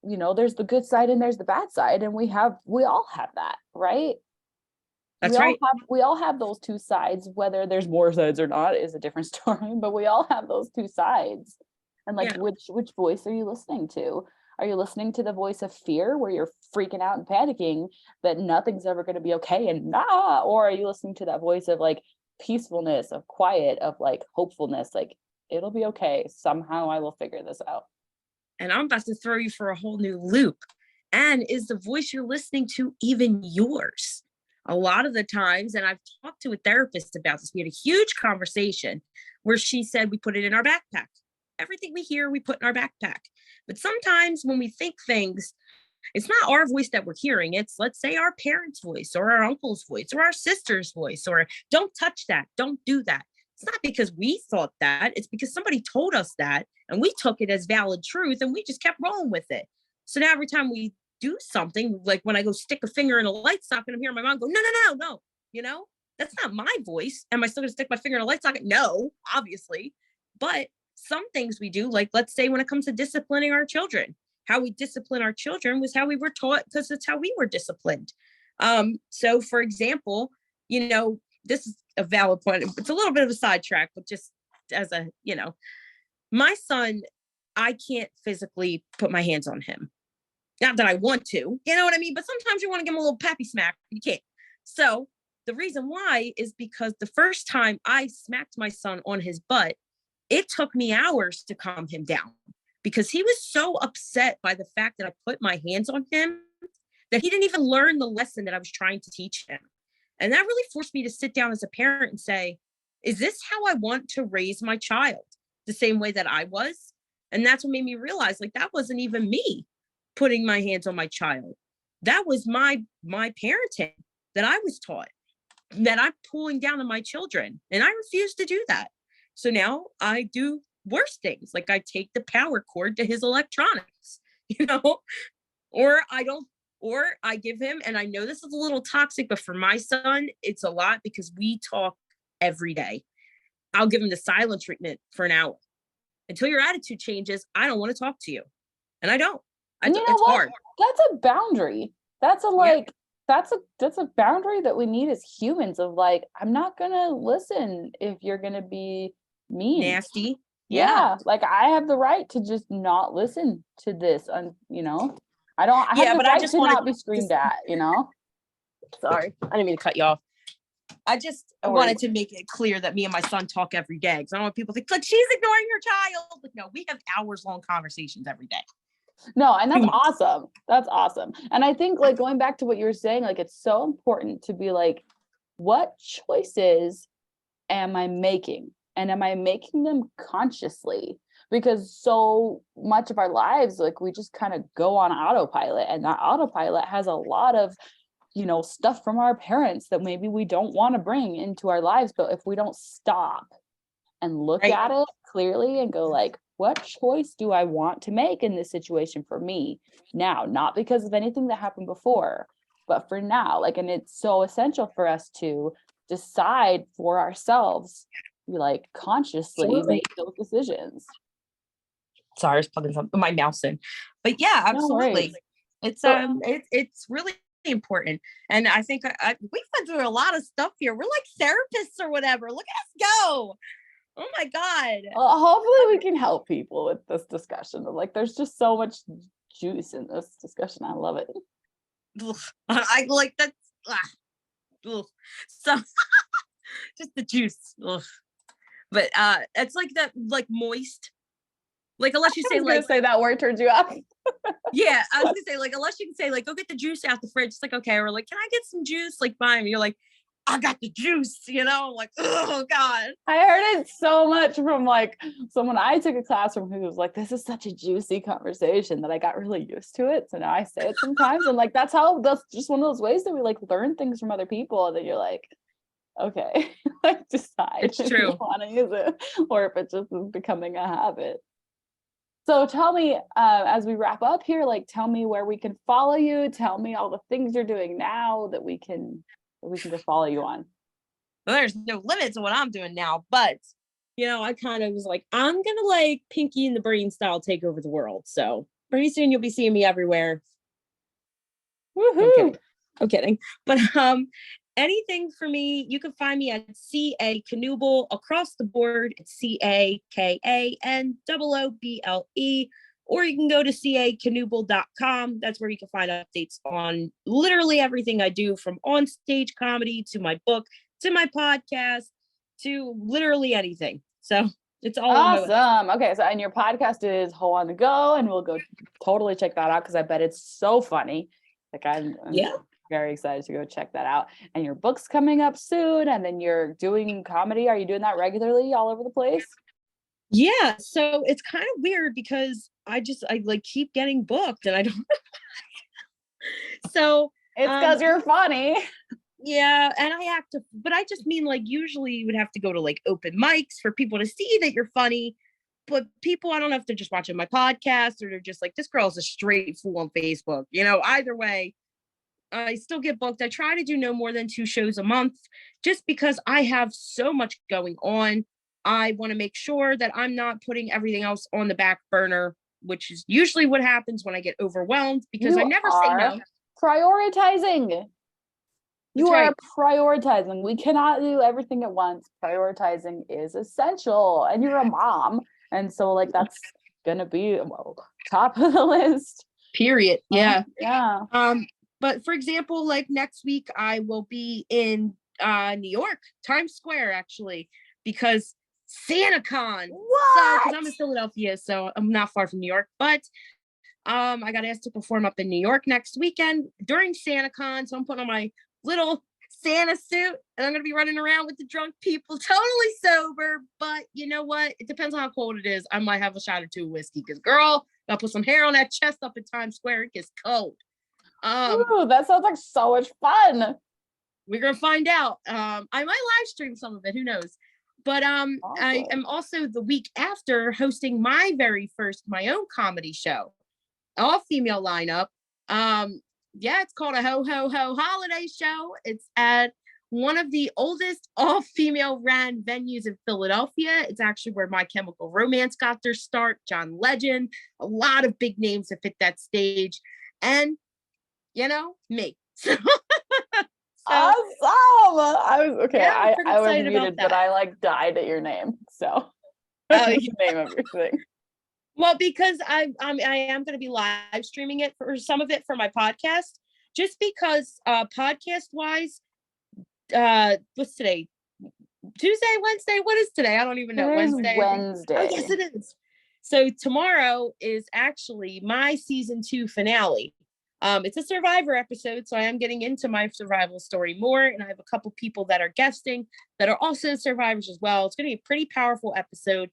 Speaker 3: you know, there's the good side and there's the bad side. And we all have that, right?
Speaker 2: That's right.
Speaker 3: We all have those two sides. Whether there's more sides or not is a different story, but we all have those two sides. And like, which voice are you listening to? Are you listening to the voice of fear where you're freaking out and panicking that nothing's ever going to be okay and or are you listening to that voice of like peacefulness, of quiet, of like hopefulness, like it'll be okay. Somehow I will figure this out.
Speaker 2: And I'm about to throw you for a whole new loop. And is the voice you're listening to even yours? A lot of the times, and I've talked to a therapist about this, we had a huge conversation where she said we put it in our backpack. Everything we hear, we put in our backpack. But sometimes when we think things, it's not our voice that we're hearing. It's, let's say, our parents' voice or our uncle's voice or our sister's voice, or don't touch that, don't do that. It's not because we thought that. It's because somebody told us that and we took it as valid truth and we just kept rolling with it. So now every time we do something, like when I go stick a finger in a light socket, I'm hearing my mom go, no, you know, that's not my voice. Am I still gonna stick my finger in a light socket? No, obviously. But some things we do, like let's say when it comes to disciplining our children, how we discipline our children was how we were taught, because it's how we were disciplined. So for example, you know, this is a valid point. It's a little bit of a sidetrack, but just as a, you know, my son, I can't physically put my hands on him. Not that I want to, you know what I mean? But sometimes you want to give him a little pappy smack. You can't. So the reason why is because the first time I smacked my son on his butt, it took me hours to calm him down because he was so upset by the fact that I put my hands on him that he didn't even learn the lesson that I was trying to teach him. And that really forced me to sit down as a parent and say, is this how I want to raise my child? The same way that I was? And that's what made me realize, like, that wasn't even me putting my hands on my child. That was my parenting that I was taught, that I'm pulling down on my children. And I refuse to do that. So now I do worse things. Like I take the power cord to his electronics, you know, or I give him, and I know this is a little toxic, but for my son, it's a lot because we talk every day. I'll give him the silent treatment for an hour. Until your attitude changes, I don't want to talk to you. And I don't. It's hard.
Speaker 3: That's a boundary. That's a boundary that we need as humans of like, I'm not going to listen if you're going to be mean.
Speaker 2: Nasty.
Speaker 3: Yeah. Like I have the right to just not listen to this. You know, I have the right to not be screamed at, you know?
Speaker 2: Sorry. I didn't mean to cut you off. I wanted to make it clear that me and my son talk every day. Because I don't want people to think, like, she's ignoring her child. Like, no, we have hours-long conversations every day.
Speaker 3: No, and that's awesome. That's awesome. And I think like going back to what you were saying, like it's so important to be like, what choices am I making? And am I making them consciously? Because so much of our lives, like we just kind of go on autopilot, and that autopilot has a lot of, you know, stuff from our parents that maybe we don't want to bring into our lives. But if we don't stop and look at it clearly and go like, what choice do I want to make in this situation for me now? Not because of anything that happened before, but for now. Like, and it's so essential for us to decide for ourselves, like consciously
Speaker 2: Absolutely.
Speaker 3: make those decisions.
Speaker 2: Sorry, I was plugging my mouse in. But yeah,
Speaker 3: No worries.
Speaker 2: absolutely. It's
Speaker 3: So-
Speaker 2: it's really important. And I think we've been through a lot of stuff here. We're like therapists or whatever. Look at us go. Oh my God.
Speaker 3: Well, hopefully we can help people with this discussion. Like, there's just so much juice in this discussion. I love it.
Speaker 2: Ugh. I like that. Ugh. So just the juice. Ugh. But it's like that, like moist. Like unless you
Speaker 3: I
Speaker 2: say
Speaker 3: was gonna
Speaker 2: like
Speaker 3: say that word turns you up.
Speaker 2: yeah, I was gonna say like unless you can say like go get the juice out the fridge. It's like okay, or like can I get some juice? Like fine. And you're like I got the juice. You know, like oh God.
Speaker 3: I heard it so much from like someone I took a class from who was like, this is such a juicy conversation that I got really used to it. So now I say it sometimes. And like that's just one of those ways that we like learn things from other people. And then you're like, okay, like decide
Speaker 2: It's
Speaker 3: if
Speaker 2: true.
Speaker 3: you want to use it or if it just is becoming a habit. So tell me, as we wrap up here, like tell me where we can follow you. Tell me all the things you're doing now that we can go follow you on.
Speaker 2: Well, there's no limit to what I'm doing now, but you know, I kind of was like, I'm gonna like Pinky and the Brain style take over the world. So pretty soon you'll be seeing me everywhere.
Speaker 3: Woohoo!
Speaker 2: I'm kidding. But anything for me, you can find me at CA Knuble across the board. It's CAKANOOBLE. Or you can go to caknuble.com. That's where you can find updates on literally everything I do, from on stage comedy to my book to my podcast to literally anything. So it's all on my website.
Speaker 3: Awesome. Okay, so and your podcast is Ho on the Go, and we'll go totally check that out because I bet it's so funny. Like I'm
Speaker 2: Yeah.
Speaker 3: very excited to go check that out. And your book's coming up soon, and then you're doing comedy. Are you doing that regularly all over the place?
Speaker 2: Yeah, so it's kind of weird because I like keep getting booked and I don't. So
Speaker 3: It's because you're funny.
Speaker 2: yeah, and I have to, but I just mean like usually you would have to go to like open mics for people to see that you're funny. But people, I don't know if they're just watching my podcast or they're just like, this girl's a straight fool on Facebook. You know, either way, I still get booked. I try to do no more than 2 shows a month just because I have so much going on. I want to make sure that I'm not putting everything else on the back burner, which is usually what happens when I get overwhelmed because I never say no.
Speaker 3: Prioritizing. You
Speaker 2: That's
Speaker 3: are prioritizing. We cannot do everything at once. Prioritizing is essential. And you're a mom. And so like that's gonna be top of the list.
Speaker 2: Period. Yeah.
Speaker 3: Yeah.
Speaker 2: But for example, like next week I will be in New York, Times Square actually, because SantaCon.
Speaker 3: What?
Speaker 2: Because I'm in Philadelphia, so I'm not far from New York. But I got asked to perform up in New York next weekend during SantaCon. So I'm putting on my little Santa suit and I'm gonna be running around with the drunk people, totally sober. But you know what? It depends on how cold it is. I might have a shot or 2 of whiskey because girl, gotta put some hair on that chest up in Times Square. It gets cold.
Speaker 3: Ooh, that sounds like so much fun.
Speaker 2: We're gonna find out. I might live stream some of it, who knows? But I
Speaker 3: Awesome.
Speaker 2: am also the week after hosting my own comedy show, all female lineup. Yeah, it's called a Ho Ho Ho Holiday Show. It's at one of the oldest all-female ran venues in Philadelphia. It's actually where My Chemical Romance got their start. John Legend, a lot of big names have hit that stage, and you know me.
Speaker 3: Awesome. I was okay.
Speaker 2: Yeah, I'm pretty
Speaker 3: I was
Speaker 2: excited about
Speaker 3: muted, but
Speaker 2: that.
Speaker 3: I like died at your name. So
Speaker 2: Oh,
Speaker 3: the name of your thing.
Speaker 2: Well, because I am going to be live streaming it for some of it for my podcast, just because podcast wise, what's today? Tuesday, Wednesday? What is today? I don't even know.
Speaker 3: Today's
Speaker 2: Wednesday.
Speaker 3: Wednesday.
Speaker 2: Oh, yes, it is. So tomorrow is actually my season 2 finale. It's a Survivor episode, so I am getting into my survival story more, and I have a couple people that are guesting that are also survivors as well. It's going to be a pretty powerful episode.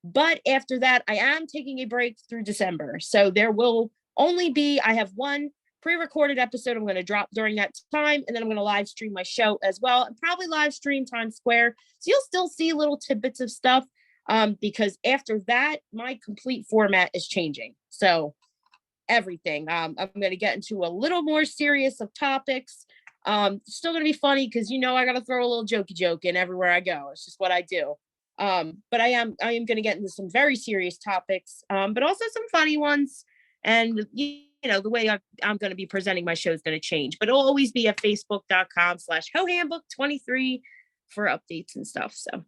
Speaker 2: But after that, I am taking a break through December. So there will only be, I have 1 pre-recorded episode I'm going to drop during that time. And then I'm going to live stream my show as well and probably live stream Times Square. So you'll still see little tidbits of stuff. because after that, my complete format is changing. So everything. I'm going to get into a little more serious of topics. Still going to be funny because, I got to throw a little jokey joke in everywhere I go. It's just what I do. But I am going to get into some very serious topics, but also some funny ones. And, the way I'm going to be presenting my show is going to change, but it'll always be at facebook.com/hohandbook23 for updates and stuff. So.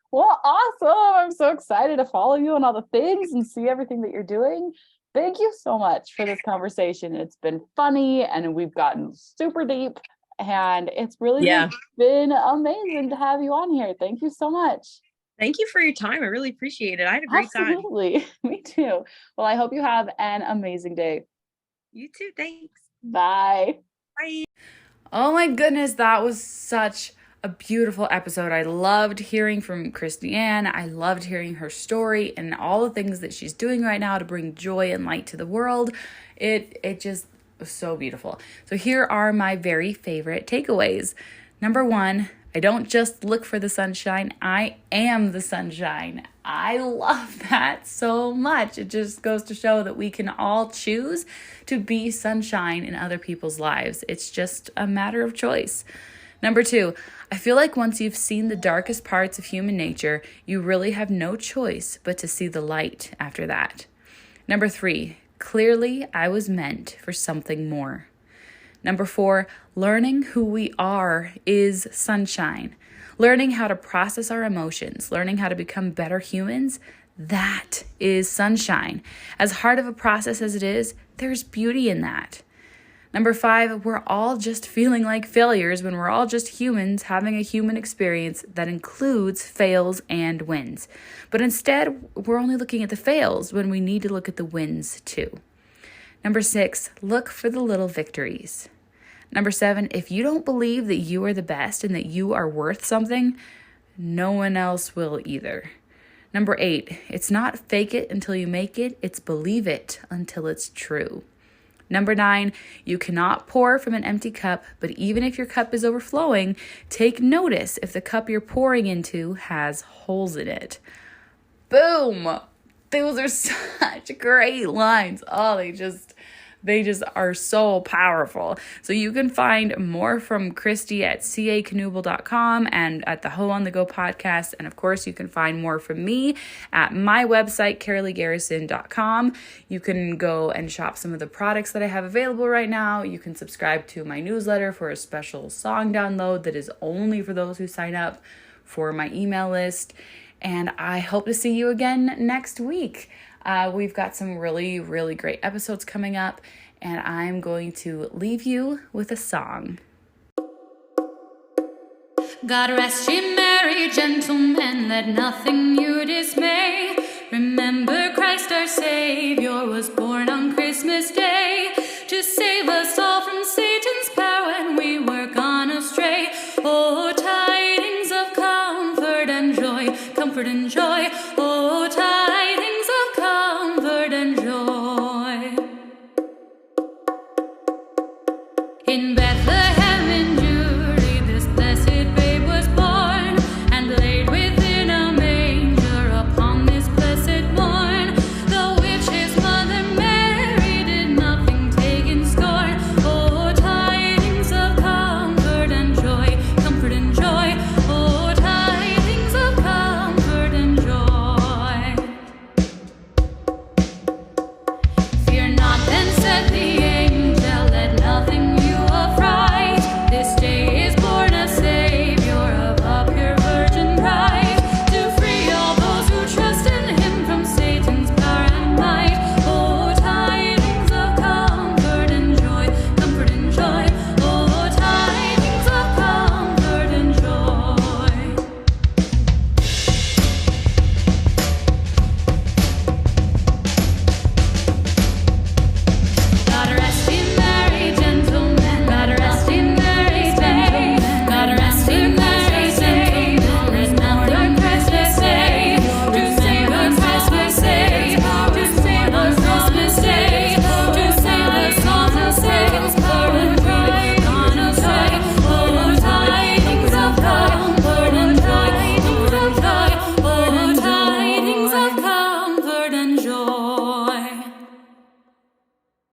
Speaker 3: Well, awesome. I'm so excited to follow you on all the things and see everything that you're doing. Thank you so much for this conversation. It's been funny and we've gotten super deep, and it's really just been amazing to have you on here. Thank you so much.
Speaker 2: Thank you for your time. I really appreciate it. I had a great time.
Speaker 3: Absolutely. Me too. Well, I hope you have an amazing day.
Speaker 2: You too. Thanks.
Speaker 3: Bye.
Speaker 2: Bye.
Speaker 1: Oh my goodness, that was such a beautiful episode. I loved hearing from Christiane. I loved hearing her story and all the things that she's doing right now to bring joy and light to the world. It just was so beautiful. So here are my very favorite takeaways. Number 1, I don't just look for the sunshine. I am the sunshine. I love that so much. It just goes to show that we can all choose to be sunshine in other people's lives. It's just a matter of choice. Number 2, I feel like once you've seen the darkest parts of human nature, you really have no choice but to see the light after that. Number 3, clearly I was meant for something more. Number 4, learning who we are is sunshine. Learning how to process our emotions, learning how to become better humans, that is sunshine. As hard of a process as it is, there's beauty in that. Number 5, we're all just feeling like failures when we're all just humans having a human experience that includes fails and wins. But instead, we're only looking at the fails when we need to look at the wins too. Number 6, look for the little victories. Number 7, if you don't believe that you are the best and that you are worth something, no one else will either. Number 8, it's not fake it until you make it, it's believe it until it's true. Number 9, you cannot pour from an empty cup, but even if your cup is overflowing, take notice if the cup you're pouring into has holes in it. Boom! Those are such great lines. Oh, they just are so powerful. So you can find more from Christy at caknubel.com and at the Ho on the Go podcast. And of course, you can find more from me at my website, caroleegarrison.com. You can go and shop some of the products that I have available right now. You can subscribe to my newsletter for a special song download that is only for those who sign up for my email list. And I hope to see you again next week. We've got some really, really great episodes coming up, and I'm going to leave you with a song. God rest ye merry gentlemen, let nothing you dismay.